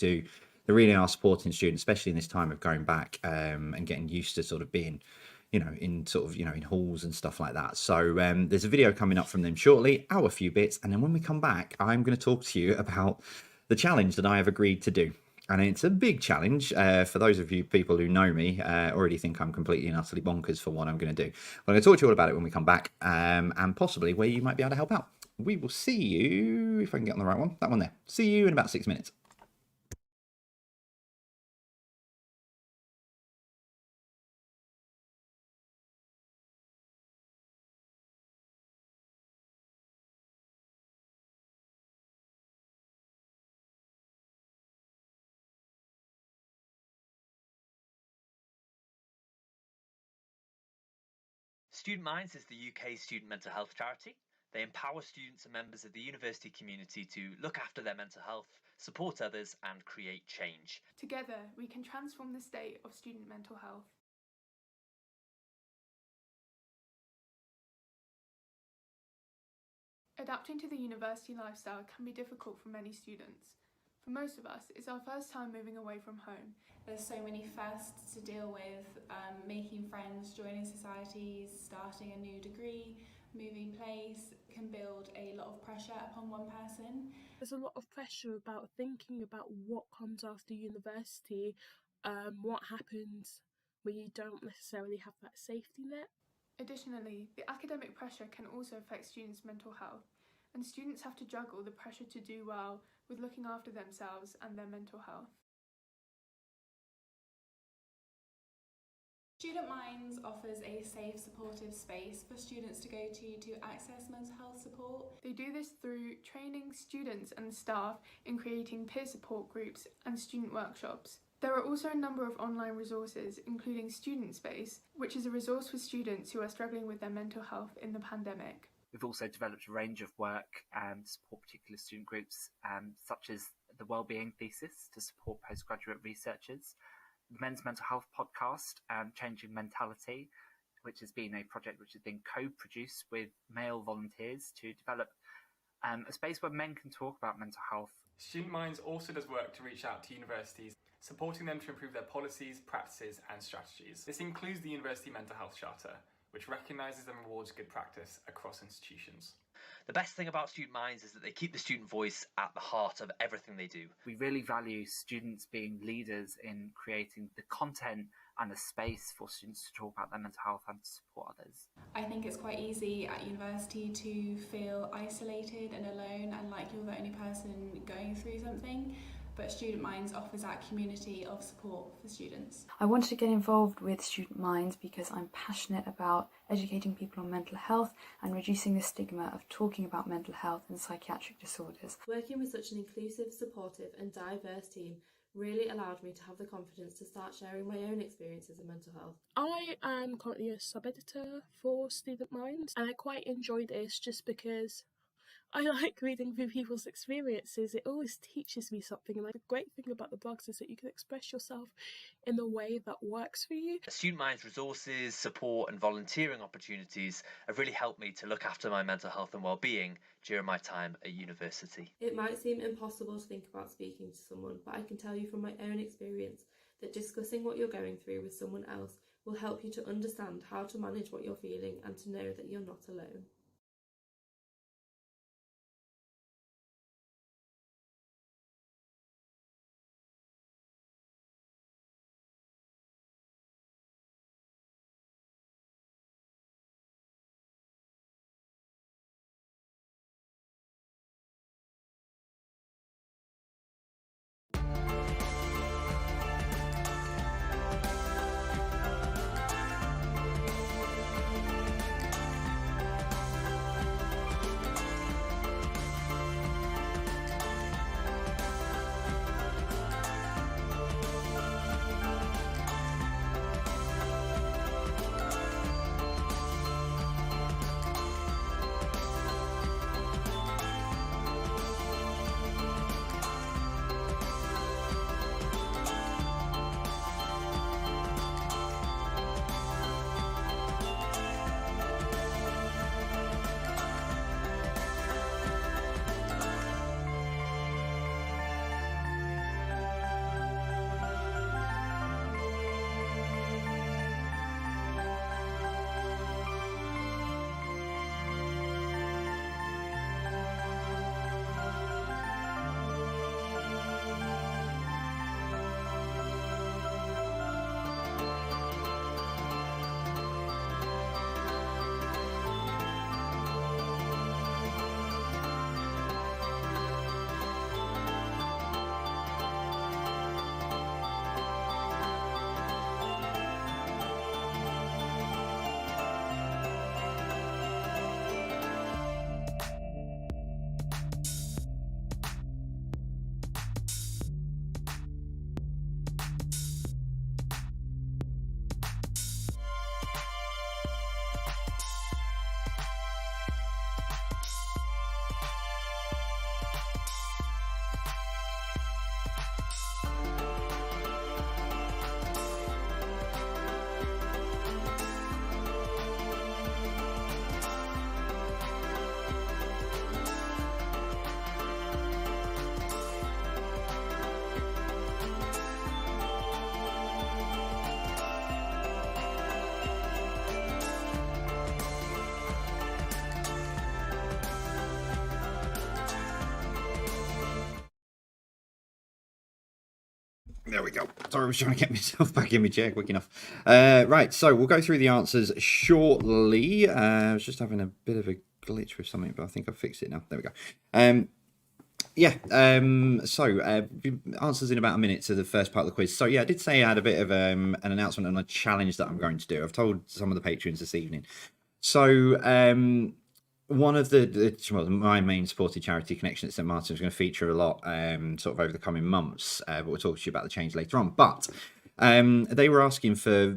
are supporting students, especially in this time of going back and getting used to sort of being in sort of, in halls and stuff like that. So there's a video coming up from them shortly, our few bits. And then when we come back, I'm going to talk to you about the challenge that I have agreed to do. And it's a big challenge. For those of you people who know me, already think I'm completely and utterly bonkers for what I'm going to do. I'm going to talk to you all about it when we come back, and possibly where you might be able to help out. We will see you, if I can get on the right one, that one there. See you in about 6 minutes. Student Minds is the UK's student mental health charity. They empower students and members of the university community to look after their mental health, support others, and create change. Together, we can transform the state of student mental health. Adapting to the university lifestyle can be difficult for many students. For most of us, it's our first time moving away from home. There's so many firsts to deal with, making friends, joining societies, starting a new degree, moving place can build a lot of pressure upon one person. There's a lot of pressure about thinking about what comes after university, what happens when you don't necessarily have that safety net. Additionally, the academic pressure can also affect students' mental health, and students have to juggle the pressure to do well with looking after themselves and their mental health. Student Minds offers a safe, supportive space for students to go to access mental health support. They do this through training students and staff in creating peer support groups and student workshops. There are also a number of online resources, including Student Space, which is a resource for students who are struggling with their mental health in the pandemic. We've also developed a range of work to support particular student groups, such as the Wellbeing Thesis to support postgraduate researchers, the Men's Mental Health podcast, Changing Mentality, which has been a project which has been co-produced with male volunteers to develop a space where men can talk about mental health. Student Minds also does work to reach out to universities, supporting them to improve their policies, practices and strategies. This includes the University Mental Health Charter, which recognises and rewards good practice across institutions. The best thing about Student Minds is that they keep the student voice at the heart of everything they do. We really value students being leaders in creating the content and the space for students to talk about their mental health and to support others. I think it's quite easy at university to feel isolated and alone and like you're the only person going through something, but Student Minds offers that community of support for students. I wanted to get involved with Student Minds because I'm passionate about educating people on mental health and reducing the stigma of talking about mental health and psychiatric disorders. Working with such an inclusive, supportive and diverse team really allowed me to have the confidence to start sharing my own experiences of mental health. I am currently a sub-editor for Student Minds, and I quite enjoy this just because I like reading through people's experiences. It always teaches me something, and the great thing about the blogs is that you can express yourself in a way that works for you. Student Minds resources, support and volunteering opportunities have really helped me to look after my mental health and well-being during my time at university. It might seem impossible to think about speaking to someone, but I can tell you from my own experience that discussing what you're going through with someone else will help you to understand how to manage what you're feeling and to know that you're not alone. There we go. Sorry, I was trying to get myself back in my chair quick enough. Right, so we'll go through the answers shortly. I was just having a bit of a glitch with something, but I think I've fixed it now. There we go. Yeah, answers in about a minute to the first part of the quiz. So yeah, I did say I had a bit of an announcement on a challenge that I'm going to do. I've told some of the patrons this evening. So one of my main supported charity, Connection at St Martin's, is going to feature a lot sort of over the coming months, but we'll talk to you about the change later on. But they were asking for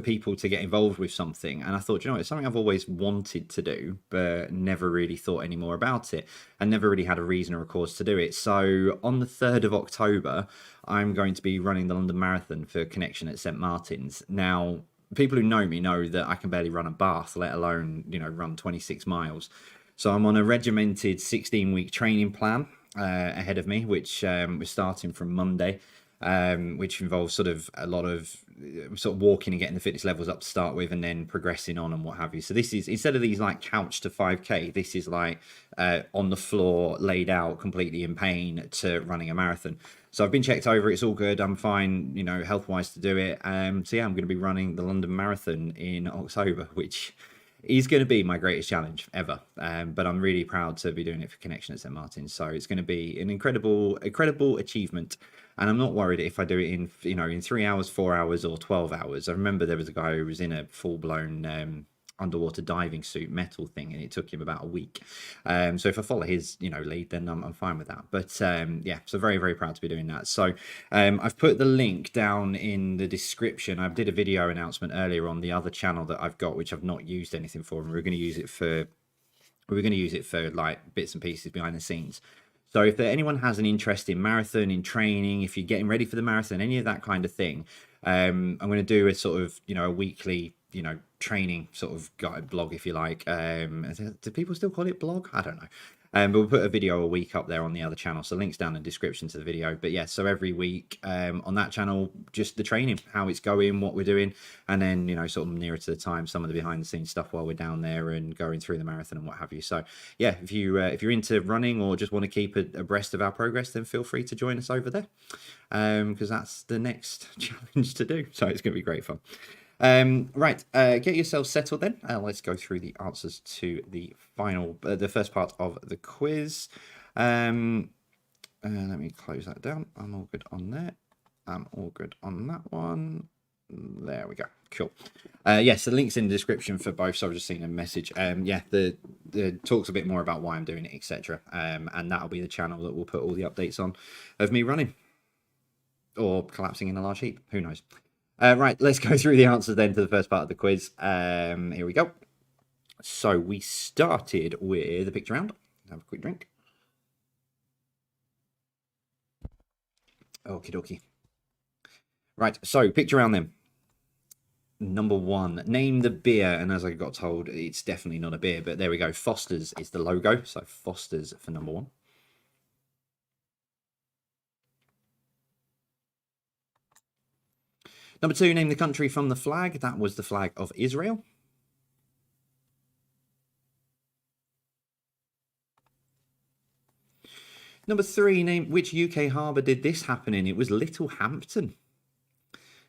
people to get involved with something, and I thought, it's something I've always wanted to do, but never really thought any more about it, and never really had a reason or a cause to do it. So on the 3rd of October, I'm going to be running the London Marathon for Connection at St Martin's. Now, people who know me know that I can barely run a bath, let alone, run 26 miles. So I'm on a regimented 16-week training plan ahead of me, which we're starting from Monday, which involves sort of a lot of sort of walking and getting the fitness levels up to start with, and then progressing on and what have you. So this is, instead of these like couch to 5K, this is like on the floor, laid out, completely in pain, to running a marathon. So I've been checked over, it's all good, I'm fine, health-wise to do it. So yeah, I'm going to be running the London Marathon in October, which is going to be my greatest challenge ever. But I'm really proud to be doing it for Connection at St Martin's. So it's going to be an incredible achievement. And I'm not worried if I do it in, in 3 hours, 4 hours, or 12 hours. I remember there was a guy who was in a full-blown underwater diving suit metal thing, and it took him about a week. So if I follow his lead, then I'm fine with that. But yeah, so very, very proud to be doing that. So I've put the link down in the description. I did a video announcement earlier on the other channel that I've got, which I've not used anything for, and we're going to use it for like bits and pieces behind the scenes. So if anyone has an interest in marathon, in training, if you're getting ready for the marathon, any of that kind of thing, I'm going to do a sort of, a weekly, training sort of guide blog, if you like. Do people still call it blog? I don't know. But we'll put a video a week up there on the other channel. So links down in the description to the video. But yeah, so every week on that channel, just the training, how it's going, what we're doing. And then, sort of nearer to the time, some of the behind the scenes stuff while we're down there and going through the marathon and what have you. So yeah, if you're into running or just want to keep abreast of our progress, then feel free to join us over there. Because that's the next challenge to do. So it's going to be great fun. Right, get yourselves settled then. Let's go through the answers to the first part of the quiz. Let me close that down. I'm all good on there. I'm all good on that one. There we go. Cool. Yes, the link's in the description for both. So I've just seen a message. Yeah, the talks a bit more about why I'm doing it, etc. And that'll be the channel that we'll put all the updates on of me running or collapsing in a large heap. Who knows? Right, let's go through the answers then to the first part of the quiz. Here we go. So we started with the picture round. Have a quick drink. Okie dokie. Right, so picture round then. Number 1, name the beer. And as I got told, it's definitely not a beer, but there we go. Foster's is the logo. So Foster's for number 1. Number 2, name the country from the flag. That was the flag of Israel. Number 3, name which UK harbour did this happen in. It was Littlehampton.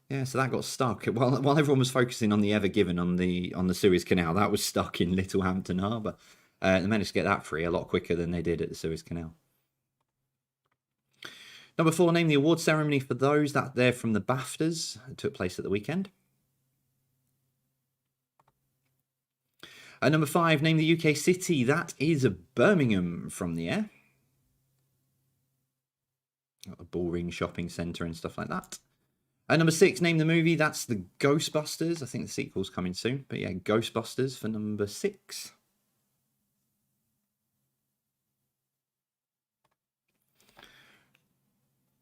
Yeah, so that got stuck. While everyone was focusing on the Ever Given on the Suez Canal, that was stuck in Littlehampton harbour. They managed to get that free a lot quicker than they did at the Suez Canal. Number 4, name the award ceremony for those that they're from the BAFTAs. It took place at the weekend. Number 5, name the UK city. That is Birmingham from the air. Got a Bullring shopping centre and stuff like that. Number 6, name the movie. That's the Ghostbusters. I think the sequel's coming soon. But yeah, Ghostbusters for number 6.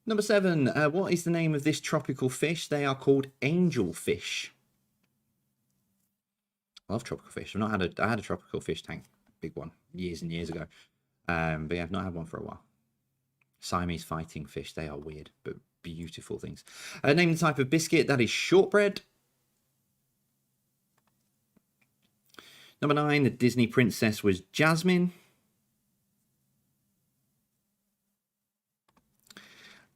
Number 7, what is the name of this tropical fish? They are called angelfish. I love tropical fish. I had a tropical fish tank, big one, years and years ago. But yeah, I've not had one for a while. Siamese fighting fish. They are weird, but beautiful things. Name the type of biscuit. That is shortbread. Number 9, the Disney princess was Jasmine.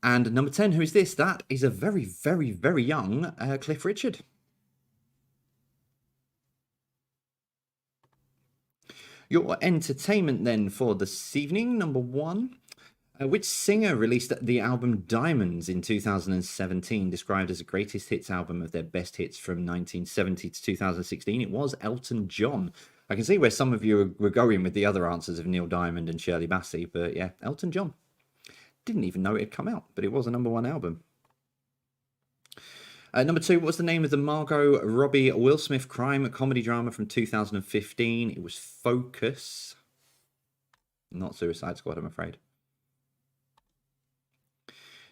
And number 10, who is this? That is a very, very, very young Cliff Richard. Your entertainment then for this evening. Number 1, Which singer released the album Diamonds in 2017, described as a greatest hits album of their best hits from 1970 to 2016? It was Elton John. I can see where some of you were going with the other answers of Neil Diamond and Shirley Bassey, but yeah, Elton John. Didn't even know it had come out, but it was a #1 album. Number 2, what was the name of the Margot Robbie Will Smith crime comedy drama from 2015? It was Focus. Not Suicide Squad, I'm afraid.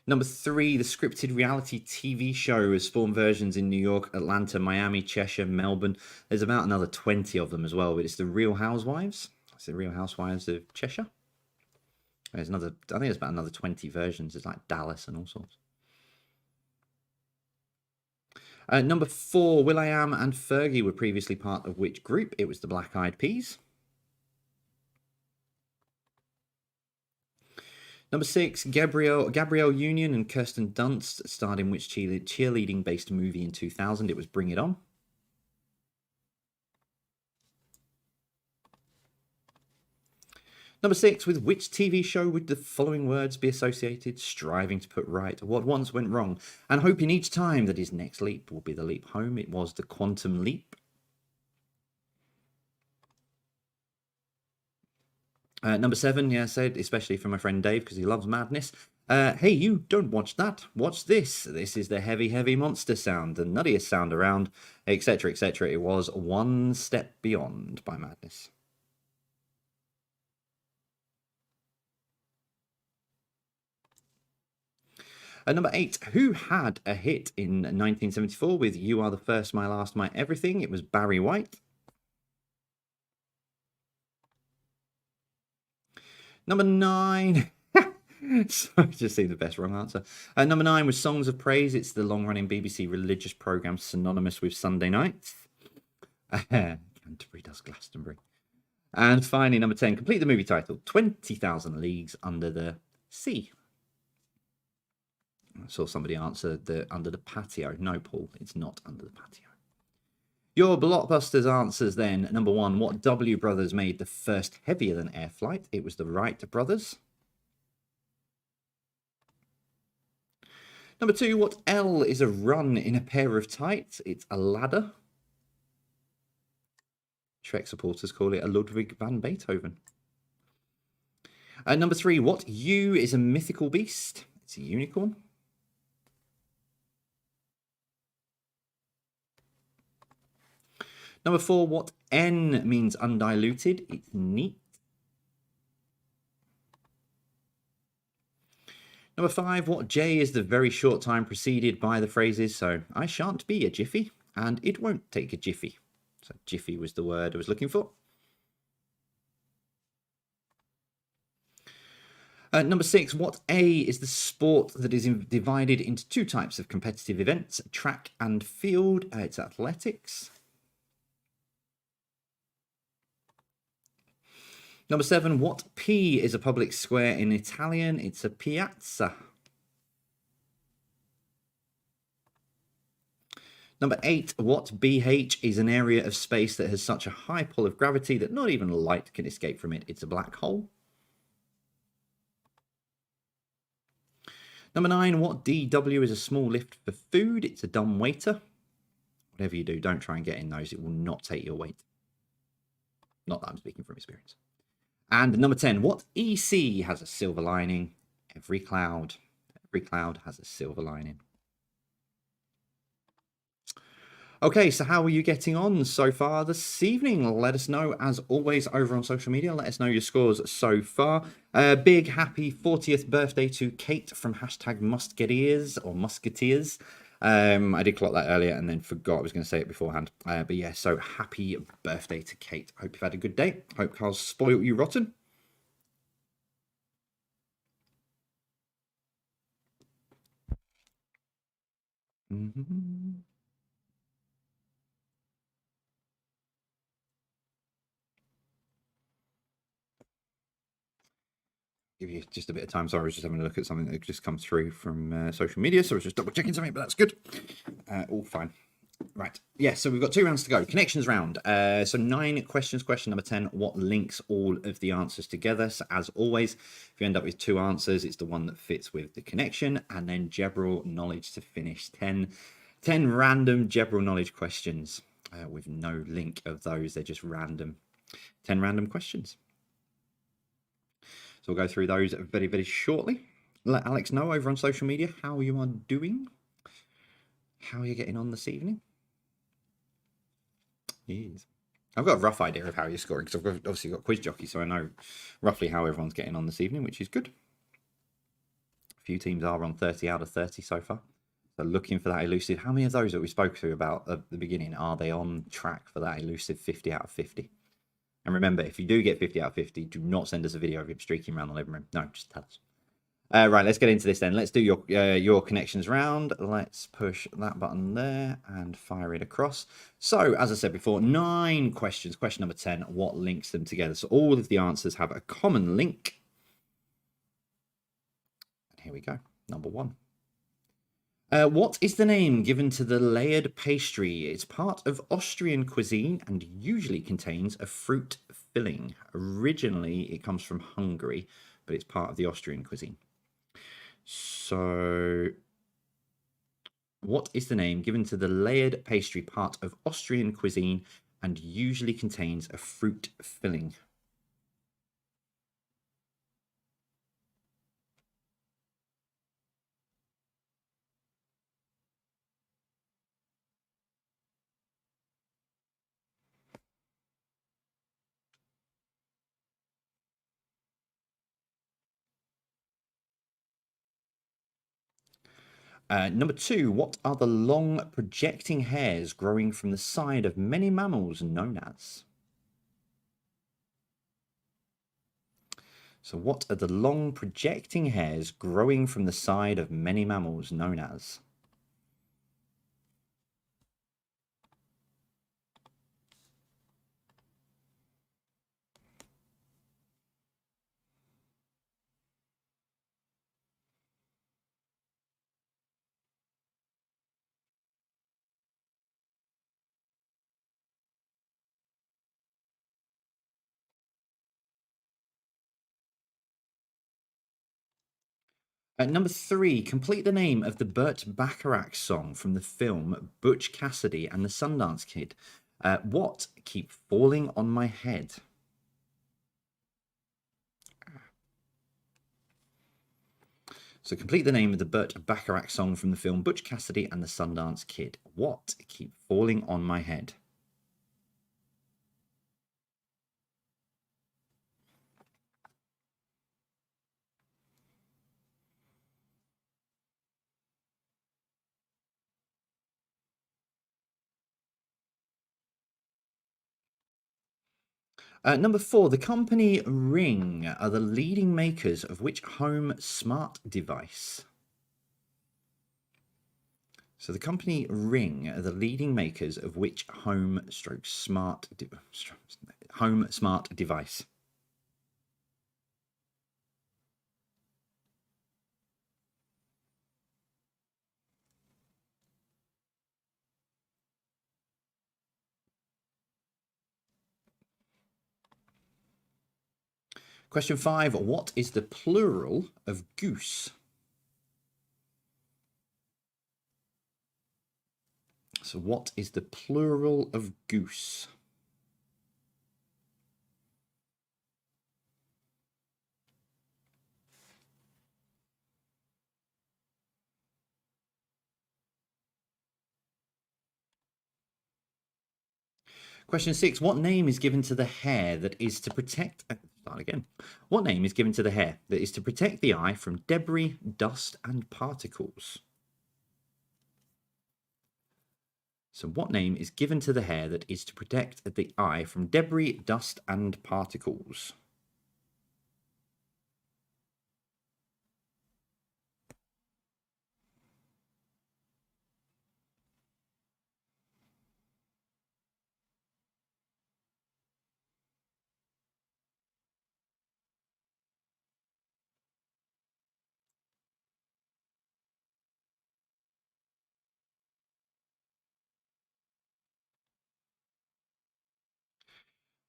Number 3, the scripted reality TV show has spawned versions in New York, Atlanta, Miami, Cheshire, Melbourne. There's about another 20 of them as well, but it's the Real Housewives. It's the Real Housewives of Cheshire. There's another, I think there's about another 20 versions. It's like Dallas and all sorts. Number 4, will.i.am and Fergie were previously part of which group? It was the Black Eyed Peas. Number 6, Gabrielle Union and Kirsten Dunst starred in which cheerleading-based movie in 2000? It was Bring It On. Number 6, with which TV show would the following words be associated? Striving to put right what once went wrong, and hoping each time that his next leap will be the leap home. It was The Quantum Leap. Number 7, yeah, I said, especially for my friend Dave, because he loves madness. Hey, you, don't watch that. Watch this. This is the heavy, heavy monster sound, the nuttiest sound around, etc., etc. It was One Step Beyond by Madness. Number 8, who had a hit in 1974 with You Are the First, My Last, My Everything? It was Barry White. Number 9. Sorry, just see the best wrong answer. Number 9 was Songs of Praise. It's the long-running BBC religious programme synonymous with Sunday nights. Canterbury does Glastonbury. And finally, number 10, complete the movie title, 20,000 Leagues Under the Sea. I saw somebody answer Under the Patio. No, Paul, it's not Under the Patio. Your blockbusters answers then. Number 1, what W brothers made the first heavier-than-air flight? It was the Wright brothers. Number 2, what L is a run in a pair of tights? It's a ladder. Shrek supporters call it a Ludwig van Beethoven. Number 3, what U is a mythical beast? It's a unicorn. Number 4, what N means undiluted? It's neat. Number 5, what J is the very short time preceded by the phrases, so I shan't be a jiffy, and it won't take a jiffy. So jiffy was the word I was looking for. Number 6, what A is the sport that is divided into 2 types of competitive events, track and field? It's athletics. Number 7, what P is a public square in Italian? It's a piazza. Number 8, what BH is an area of space that has such a high pull of gravity that not even light can escape from it? It's a black hole. Number 9, what DW is a small lift for food? It's a dumb waiter. Whatever you do, don't try and get in those. It will not take your weight. Not that I'm speaking from experience. And number 10, what EC has a silver lining? Every cloud. Every cloud has a silver lining. Okay, so how are you getting on so far this evening? Let us know, as always, over on social media. Let us know your scores so far. Big happy 40th birthday to Kate from #Musketeers or Musketeers. I did clock that earlier and then forgot I was going to say it beforehand. But yeah, so happy birthday to Kate. Hope you've had a good day. Hope Carl's spoiled you rotten. Give you just a bit of time. Sorry, I was just having a look at something that just come through from social media, so I was just double checking something, but that's good. All fine. Right. Yeah, so we've got 2 rounds to go. Connections round. So 9 questions. Question number 10. What links all of the answers together? So as always, if you end up with 2 answers, it's the one that fits with the connection. And then general knowledge to finish. 10 random general knowledge questions with no link of those. They're just random. 10 random questions. So we'll go through those very, very shortly. Let Alex know over on social media how you are doing. How are you getting on this evening? Yes. I've got a rough idea of how you're scoring because I've obviously got Quiz Jockey, so I know roughly how everyone's getting on this evening, which is good. A few teams are on 30 out of 30 so far. So looking for that elusive. How many of those that we spoke to about at the beginning are they on track for that elusive 50 out of 50? And remember, if you do get 50 out of 50, do not send us a video of you streaking around the living room. No, just tell us. Right, let's get into this then. Let's do your connections round. Let's push that button there and fire it across. So, as I said before, 9 questions. Question number 10, what links them together? So all of the answers have a common link. And here we go. Number 1. What is the name given to the layered pastry? It's part of Austrian cuisine and usually contains a fruit filling. Originally, it comes from Hungary, but it's part of the Austrian cuisine. So, what is the name given to the layered pastry, part of Austrian cuisine and usually contains a fruit filling? Number 2, what are the long projecting hairs growing from the side of many mammals known as? So what are the long projecting hairs growing from the side of many mammals known as? Number 3, complete the name of the Burt Bacharach song from the film Butch Cassidy and the Sundance Kid. What keep falling on my head? So complete the name of the Burt Bacharach song from the film Butch Cassidy and the Sundance Kid. What keep falling on my head? Number 4, the company Ring are the leading makers of which home smart device? So the company Ring are the leading makers of which home smart device? Question 5, what is the plural of goose? So what is the plural of goose? Question 6, what name is given to the hair that is to protect... Start again. What name is given to the hair that is to protect the eye from debris, dust, and particles? So what name is given to the hair that is to protect the eye from debris, dust, and particles?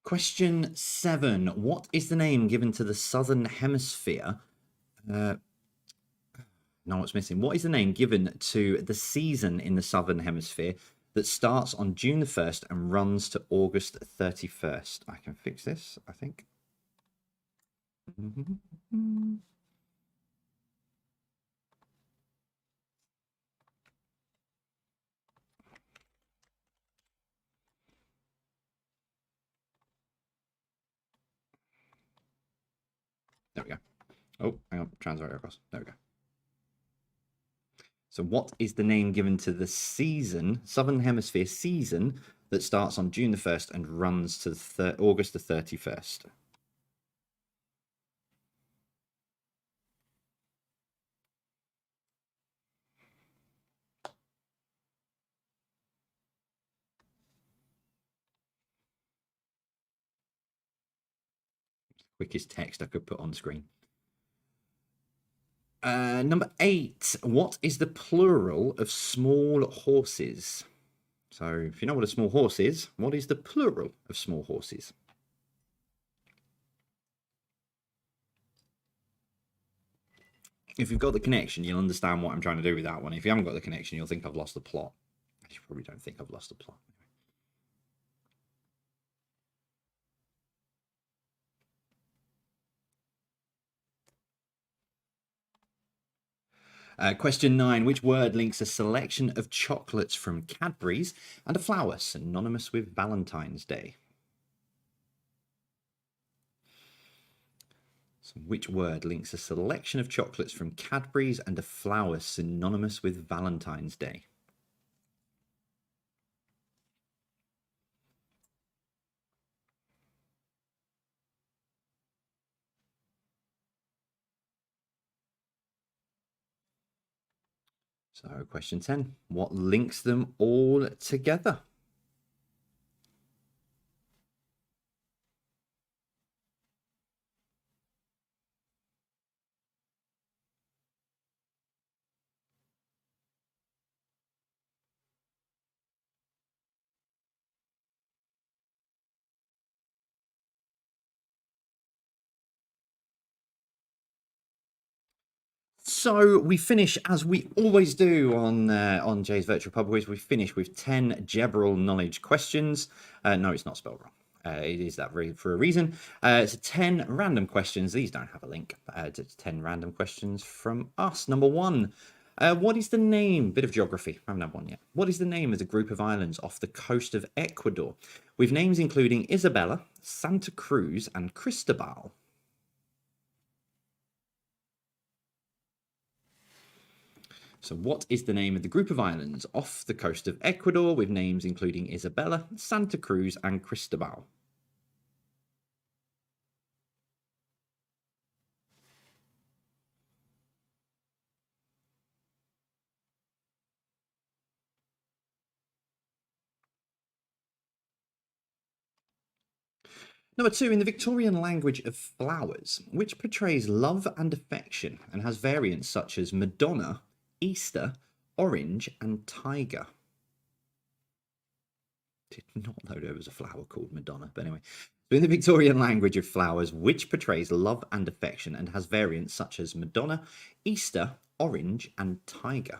Question 7. What is the name given to the Southern Hemisphere? No, what's missing? What is the name given to the season in the Southern Hemisphere that starts on June the 1st and runs to August 31st? I can fix this, I think. There we go. Oh, hang on. Translate across. There we go. So what is the name given to the season, Southern Hemisphere season, that starts on June the 1st and runs to August the 31st? Quickest text I could put on screen. Number 8. What is the plural of small horses? So if you know what a small horse is, what is the plural of small horses? If you've got the connection, you'll understand what I'm trying to do with that one. If you haven't got the connection, you'll think I've lost the plot. You probably don't think I've lost the plot. Question 9. Which word links a selection of chocolates from Cadbury's and a flower synonymous with Valentine's Day? So which word links a selection of chocolates from Cadbury's and a flower synonymous with Valentine's Day? So question 10. What links them all together? So we finish, as we always do on Jay's Virtual Pub Quiz, we finish with 10 general knowledge questions. No, it's not spelled wrong. It is that for a reason. It's 10 random questions. These don't have a link. It's 10 random questions from us. Number 1. What is the name? Bit of geography. I haven't had one yet. What is the name of the group of islands off the coast of Ecuador, with names including Isabela, Santa Cruz, and Cristobal? So what is the name of the group of islands off the coast of Ecuador, with names including Isabela, Santa Cruz, and Cristobal? Number 2, in the Victorian language of flowers, which portrays love and affection and has variants such as Madonna, Easter, orange, and tiger? Did not know there was a flower called Madonna, but anyway. So in the Victorian language of flowers, which portrays love and affection and has variants such as Madonna, Easter, orange, and tiger?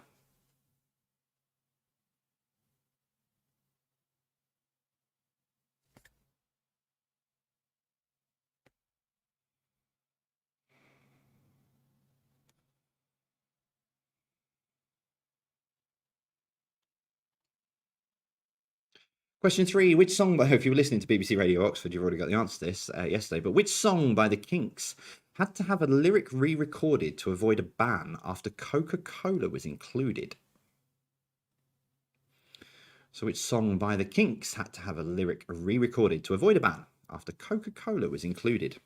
Question 3, which song, if you were listening to BBC Radio Oxford, you've already got the answer to this yesterday, but which song by the Kinks had to have a lyric re-recorded to avoid a ban after Coca-Cola was included? So which song by the Kinks had to have a lyric re-recorded to avoid a ban after Coca-Cola was included?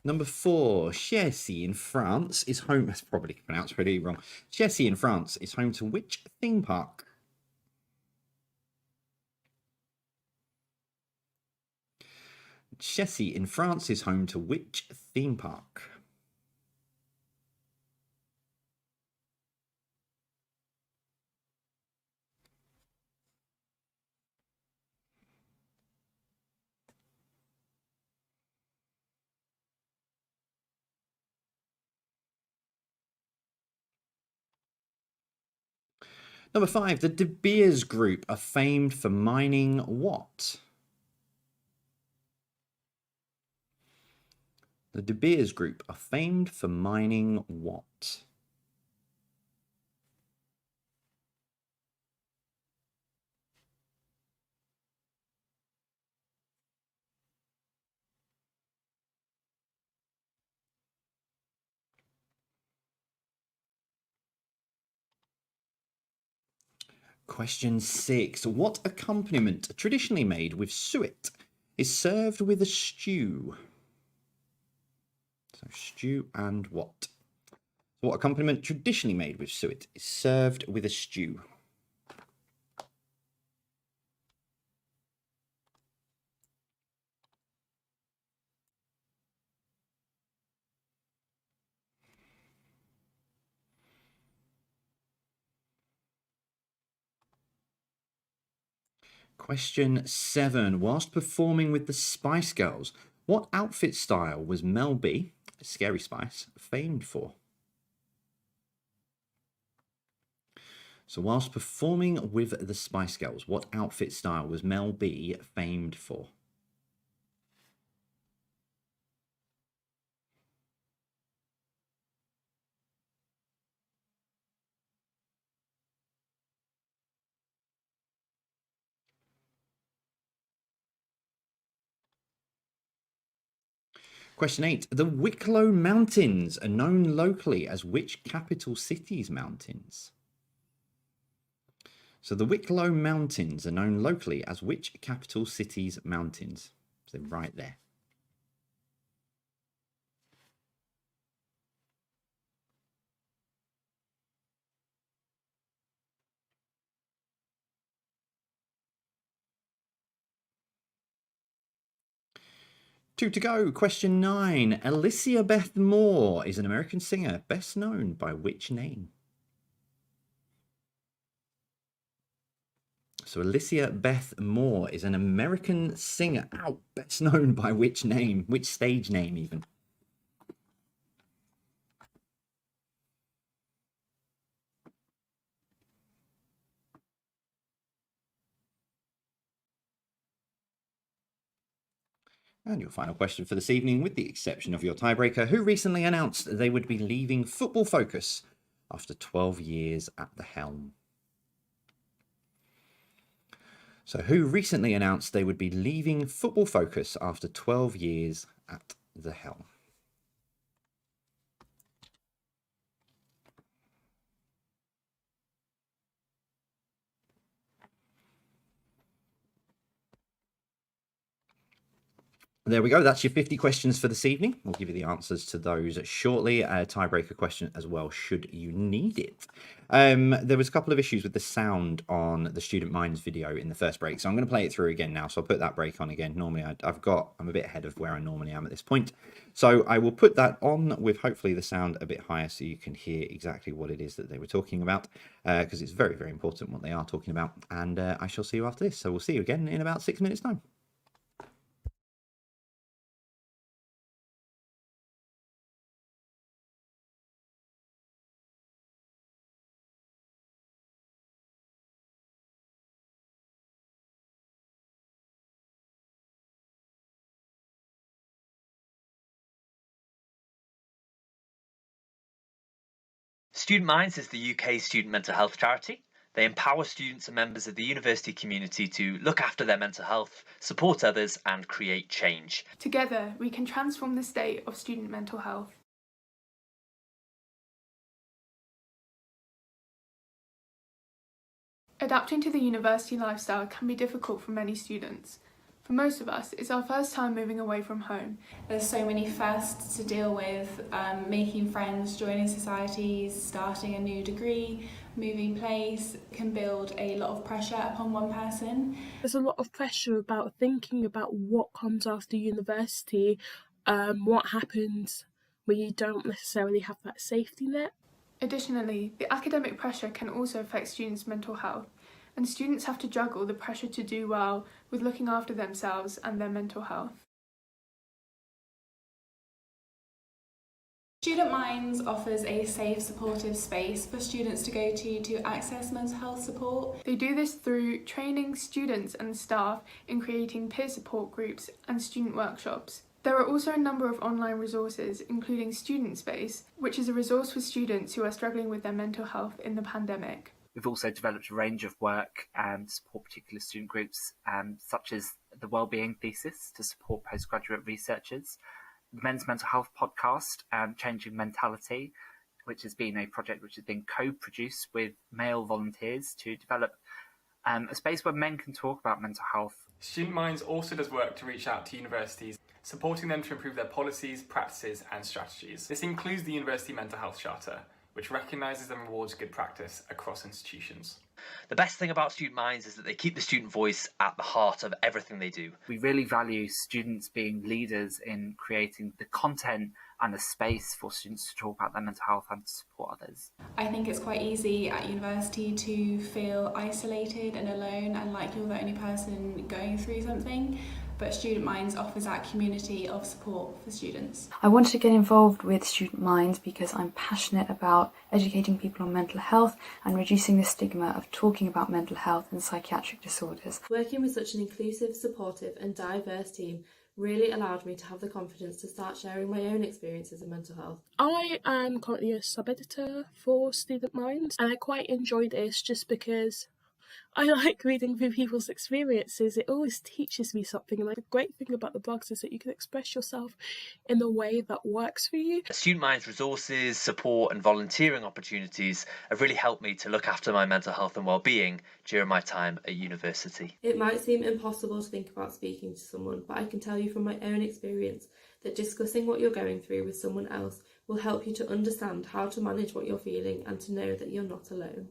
Number 4, Chercy in France is home. That's probably pronounced pretty wrong. Chercy in France is home to which theme park? Chessy in France is home to which theme park? Number 5, the De Beers Group are famed for mining what? The De Beers Group are famed for mining what? Question 6. What accompaniment, traditionally made with suet, is served with a stew? So stew and what? What accompaniment, traditionally made with suet, is served with a stew? Question 7. Whilst performing with the Spice Girls, what outfit style was Mel B, Scary Spice, famed for? So whilst performing with the Spice Girls, what outfit style was Mel B famed for? Question 8. The Wicklow Mountains are known locally as which capital city's mountains? So the Wicklow Mountains are known locally as which capital city's mountains? So right there. Two to go. Question 9. Alicia Beth Moore is an American singer best known by which name? So Alicia Beth Moore is an American singer. Ow, best known by which name? Which stage name even? And your final question for this evening, with the exception of your tiebreaker, who recently announced they would be leaving Football Focus after 12 years at the helm? So who recently announced they would be leaving Football Focus after 12 years at the helm? There we go. That's your 50 questions for this evening. We'll give you the answers to those shortly. A tiebreaker question as well, should you need it. There was a couple of issues with the sound on the Student Minds video in the first break, so I'm going to play it through again now. So I'll put that break on again. Normally, I'm a bit ahead of where I normally am at this point. So I will put that on with hopefully the sound a bit higher so you can hear exactly what it is that they were talking about, because it's very, very important what they are talking about. And I shall see you after this. So we'll see you again in about 6 minutes' time. Student Minds is the UK's student mental health charity. They empower students and members of the university community to look after their mental health, support others, and create change. Together, we can transform the state of student mental health. Adapting to the university lifestyle can be difficult for many students. For most of us, it's our first time moving away from home. There's so many firsts to deal with, making friends, joining societies, starting a new degree, moving place can build a lot of pressure upon one person. There's a lot of pressure about thinking about what comes after university, what happens when you don't necessarily have that safety net. Additionally, the academic pressure can also affect students' mental health, and students have to juggle the pressure to do well with looking after themselves and their mental health. Student Minds offers a safe, supportive space for students to go to access mental health support. They do this through training students and staff in creating peer support groups and student workshops. There are also a number of online resources, including Student Space, which is a resource for students who are struggling with their mental health in the pandemic. We've also developed a range of work to support particular student groups, such as the Wellbeing Thesis to support postgraduate researchers, the Men's Mental Health Podcast, Changing Mentality, which has been a project which has been co-produced with male volunteers to develop a space where men can talk about mental health. Student Minds also does work to reach out to universities, supporting them to improve their policies, practices and strategies. This includes the University Mental Health Charter, which recognises and rewards good practice across institutions. The best thing about Student Minds is that they keep the student voice at the heart of everything they do. We really value students being leaders in creating the content and a space for students to talk about their mental health and to support others. I think it's quite easy at university to feel isolated and alone and like you're the only person going through something, but Student Minds offers that community of support for students. I wanted to get involved with Student Minds because I'm passionate about educating people on mental health and reducing the stigma of talking about mental health and psychiatric disorders. Working with such an inclusive, supportive and diverse team really allowed me to have the confidence to start sharing my own experiences of mental health. I am currently a sub-editor for Student Minds, and I quite enjoy this just because I like reading through people's experiences. It always teaches me something, and the great thing about the blogs is that you can express yourself in the way that works for you. Student Minds resources, support and volunteering opportunities have really helped me to look after my mental health and well-being during my time at university. It might seem impossible to think about speaking to someone, but I can tell you from my own experience that discussing what you're going through with someone else will help you to understand how to manage what you're feeling and to know that you're not alone.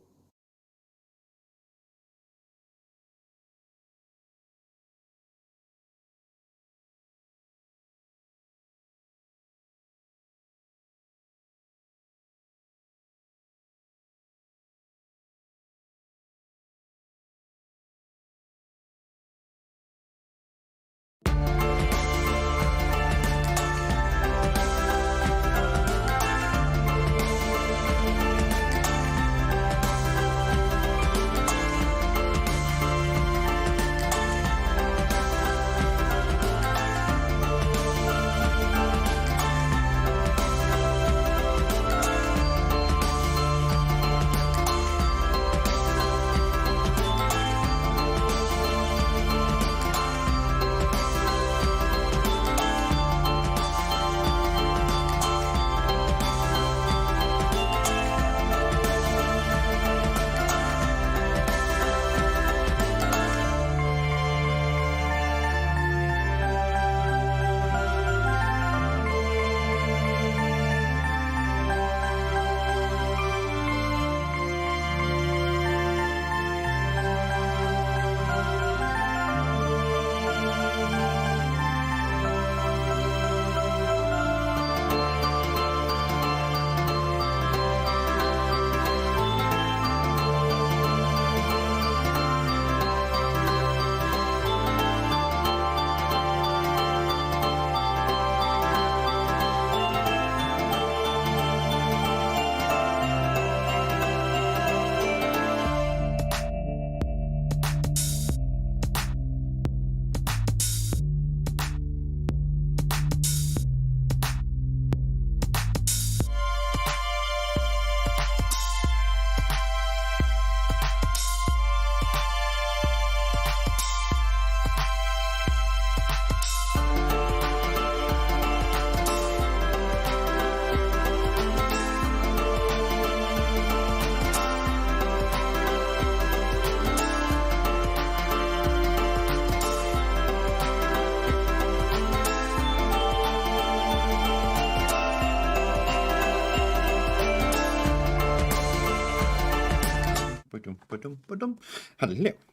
Hello.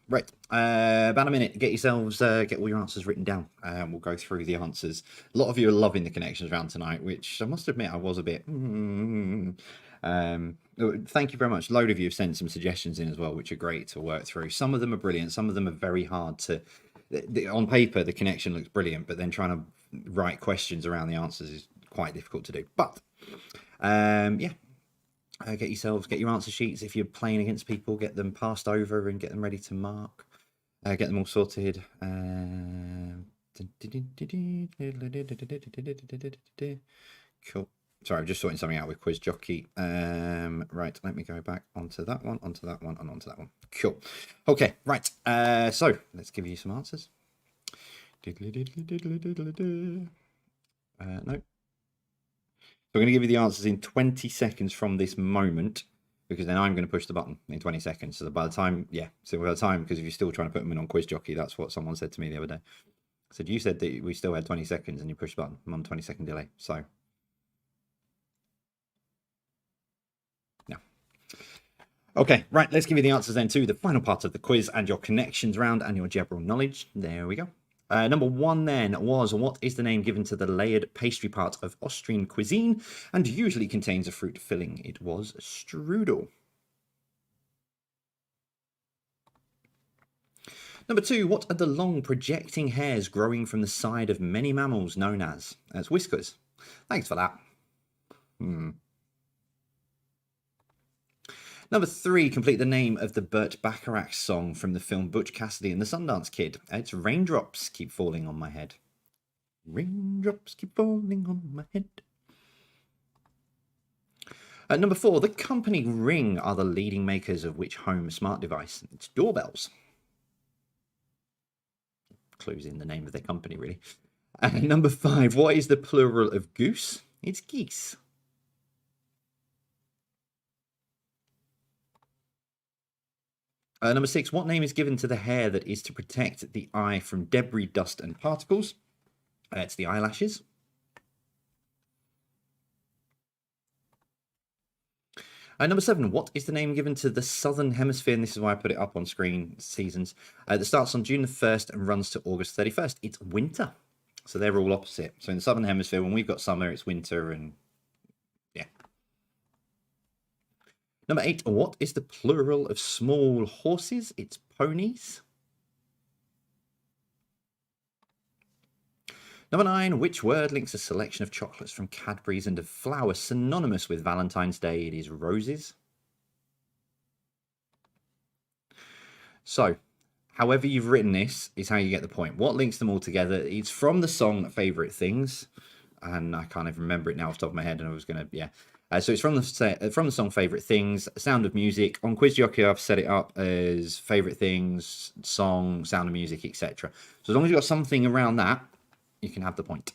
Right. About a minute. Get yourselves, get all your answers written down. We'll go through the answers. A lot of you are loving the connections round tonight, which I must admit I was a bit. Thank you very much. A load of you have sent some suggestions in as well, which are great to work through. Some of them are brilliant. Some of them are very hard to. On paper, the connection looks brilliant, but then trying to write questions around the answers is quite difficult to do. But yeah. Get your answer sheets. If you're playing against people, get them passed over and get them ready to mark. Get them all sorted. Cool. Sorry, I'm just sorting something out with Quiz Jockey. Right, let me go back onto that one, and onto that one. Cool. Okay, right. So let's give you some answers. No. So I'm going to give you the answers in 20 seconds from this moment, because then I'm going to push the button in 20 seconds. So by the time, because if you're still trying to put them in on Quiz Jockey, that's what someone said to me the other day. So you said that we still had 20 seconds and you pushed the button. I'm on 20-second delay. So, no. Okay, right, let's give you the answers then to the final part of the quiz and your connections round and your general knowledge. There we go. Number one then was, what is the name given to the layered pastry part of Austrian cuisine and usually contains a fruit filling? It was strudel. Number two, what are the long projecting hairs growing from the side of many mammals known as? That's whiskers. Thanks for that. Number three, complete the name of the Burt Bacharach song from the film Butch Cassidy and the Sundance Kid. It's Raindrops Keep Falling on My Head. Raindrops keep falling on my head. Number four, the company Ring are the leading makers of which home smart device? It's doorbells. Clues in the name of their company, really. Number five, what is the plural of goose? It's geese. Number six, what name is given to the hair that is to protect the eye from debris, dust, and particles? It's the eyelashes. Number seven, what is the name given to the Southern Hemisphere? And this is why I put it up on screen, seasons. That starts on June the 1st and runs to August 31st. It's winter. So they're all opposite. So in the Southern Hemisphere, when we've got summer, it's winter and yeah. Number eight, what is the plural of small horses? It's ponies. Number nine, which word links a selection of chocolates from Cadbury's and of flowers synonymous with Valentine's Day? It is roses. So, however you've written this is how you get the point. What links them all together? It's from the song Favourite Things. And I can't even remember it now off the top of my head, and I was going to, yeah. So it's from the song Favourite Things, Sound of Music. On Quiz Jockey, I've set it up as Favourite Things, Song, Sound of Music, etc. So as long as you've got something around that, you can have the point.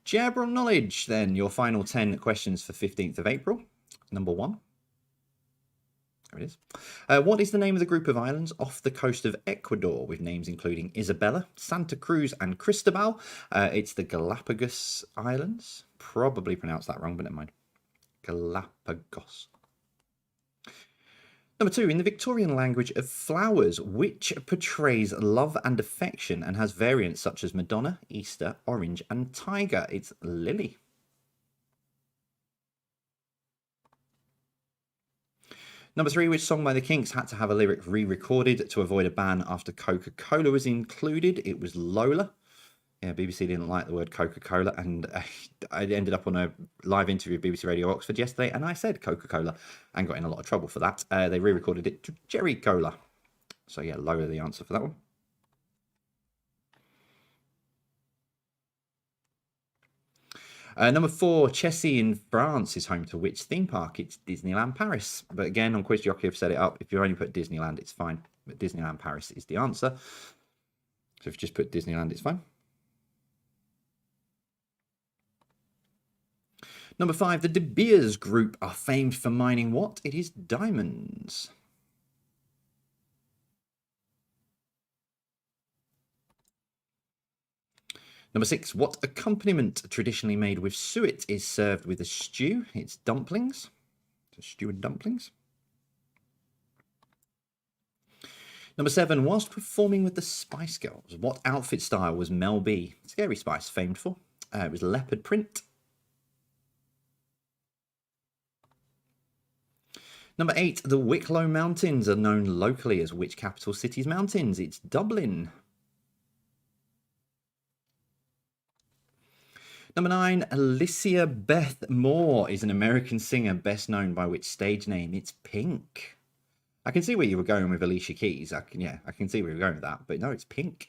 General knowledge, then. Your final 10 questions for 15th of April. Number one. There it is. What is the name of the group of islands off the coast of Ecuador, with names including Isabela, Santa Cruz, and Cristobal? It's the Galapagos Islands. Probably pronounced that wrong, but never mind. Galapagos. Number two, in the Victorian language of flowers, which portrays love and affection and has variants such as Madonna, Easter, Orange, and Tiger? It's lily. Number three, which song by the Kinks had to have a lyric re-recorded to avoid a ban after Coca-Cola was included? It was Lola. Yeah, BBC didn't like the word Coca-Cola, and I ended up on a live interview with BBC Radio Oxford yesterday, and I said Coca-Cola and got in a lot of trouble for that. They re-recorded it to Jerry Cola. So yeah, Lola the answer for that one. Number four, Chessy in France is home to which theme park? It's Disneyland Paris. But again, on Quiz Jockey, I've set it up. If you only put Disneyland, it's fine. But Disneyland Paris is the answer. So if you just put Disneyland, it's fine. Number five, the De Beers Group are famed for mining what? It is diamonds. Number six, what accompaniment traditionally made with suet is served with a stew? It's dumplings. So stew and dumplings. Number 7, whilst performing with the Spice Girls, what outfit style was Mel B, Scary Spice, famed for? It was leopard print. Number 8, the Wicklow Mountains are known locally as which capital city's mountains? It's Dublin. Number 9, Alicia Beth Moore is an American singer best known by which stage name? It's Pink. I can see where you were going with Alicia Keys. I can see where you were going with that, but no, it's Pink.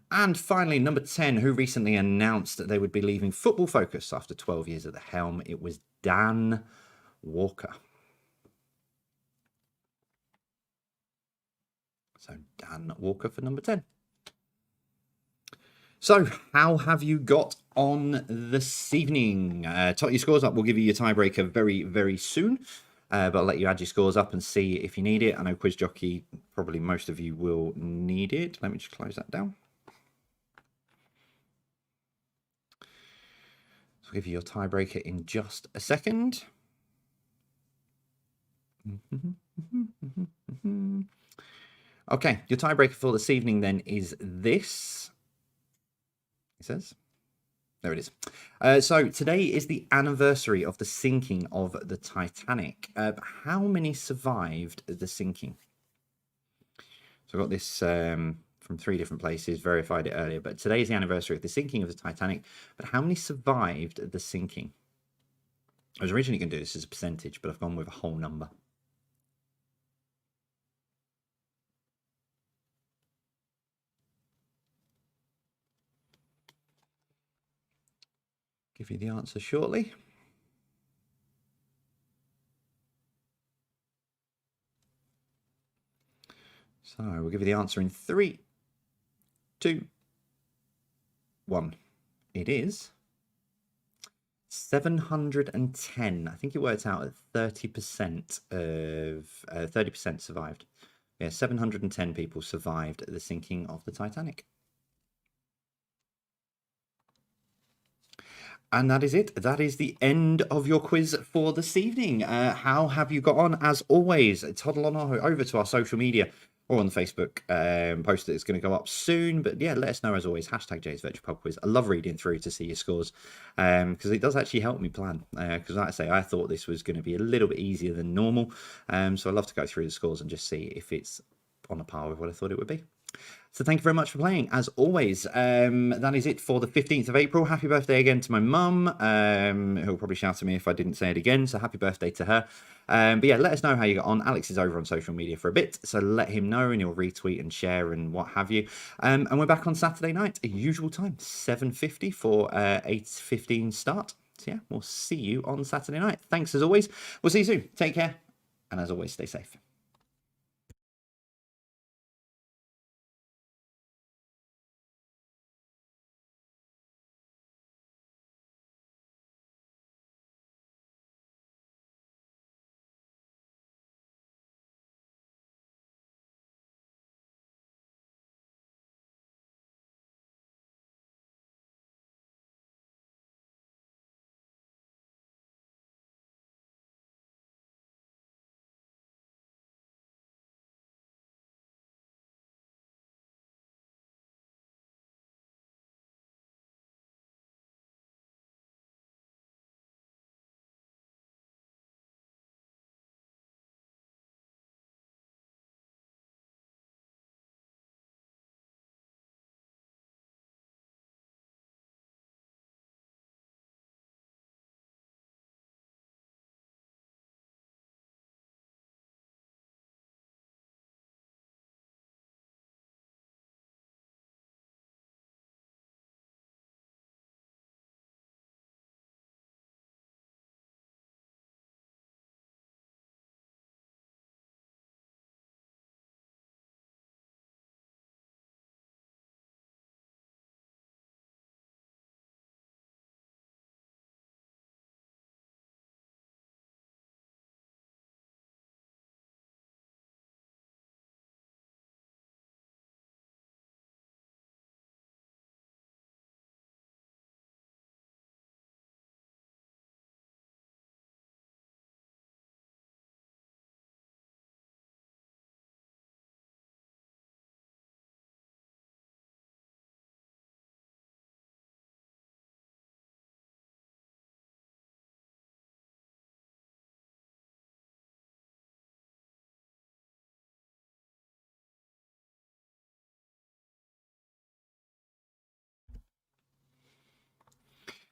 And finally, number 10, who recently announced that they would be leaving Football Focus after 12 years at the helm? It was Dan Walker. So Dan Walker for number 10. So, how have you got on this evening? Tot your scores up. We'll give you your tiebreaker very, very soon. But I'll let you add your scores up and see if you need it. I know Quiz Jockey, probably most of you will need it. Let me just close that down. So I'll give you your tiebreaker in just a second. Okay, your tiebreaker for this evening then is this. It says, there it is. So today is the anniversary of the sinking of the Titanic. How many survived the sinking? So I got this from 3 different places, verified it earlier, but today is the anniversary of the sinking of the Titanic. But how many survived the sinking? I was originally going to do this as a percentage, but I've gone with a whole number. Give you the answer shortly. So we'll give you the answer in 3, 2, 1. It is 710. I think it worked out at 30% of 30% survived. Yeah, 710 people survived the sinking of the Titanic. And that is it. That is the end of your quiz for this evening. How have you got on? As always, toddle on over to our social media or on the Facebook post that is going to go up soon. But yeah, let us know as always. Hashtag Jay's Virtual Pub Quiz. I love reading through to see your scores because it does actually help me plan. Because like I say, I thought this was going to be a little bit easier than normal. So I love to go through the scores and just see if it's on a par with what I thought it would be. So thank you very much for playing. As always, that is it for the 15th of April. Happy birthday again to my mum, who'll probably shout at me if I didn't say it again. So happy birthday to her. But yeah, let us know how you got on. Alex is over on social media for a bit, so let him know and he'll retweet and share and what have you. And we're back on Saturday night, usual time, 7:50 for 8:15 start. So yeah, we'll see you on Saturday night. Thanks as always. We'll see you soon. Take care. And as always, stay safe.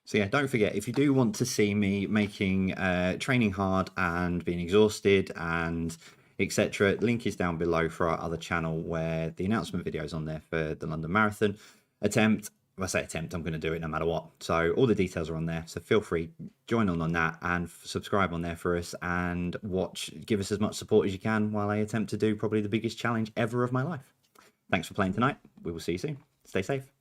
So yeah, don't forget, if you do want to see me making training hard and being exhausted and etc., link is down below for our other channel where the announcement video is on there for the London Marathon attempt. If I say attempt, I'm going to do it no matter what. So all the details are on there. So feel free, join on that and subscribe on there for us and give us as much support as you can while I attempt to do probably the biggest challenge ever of my life. Thanks for playing tonight. We will see you soon. Stay safe.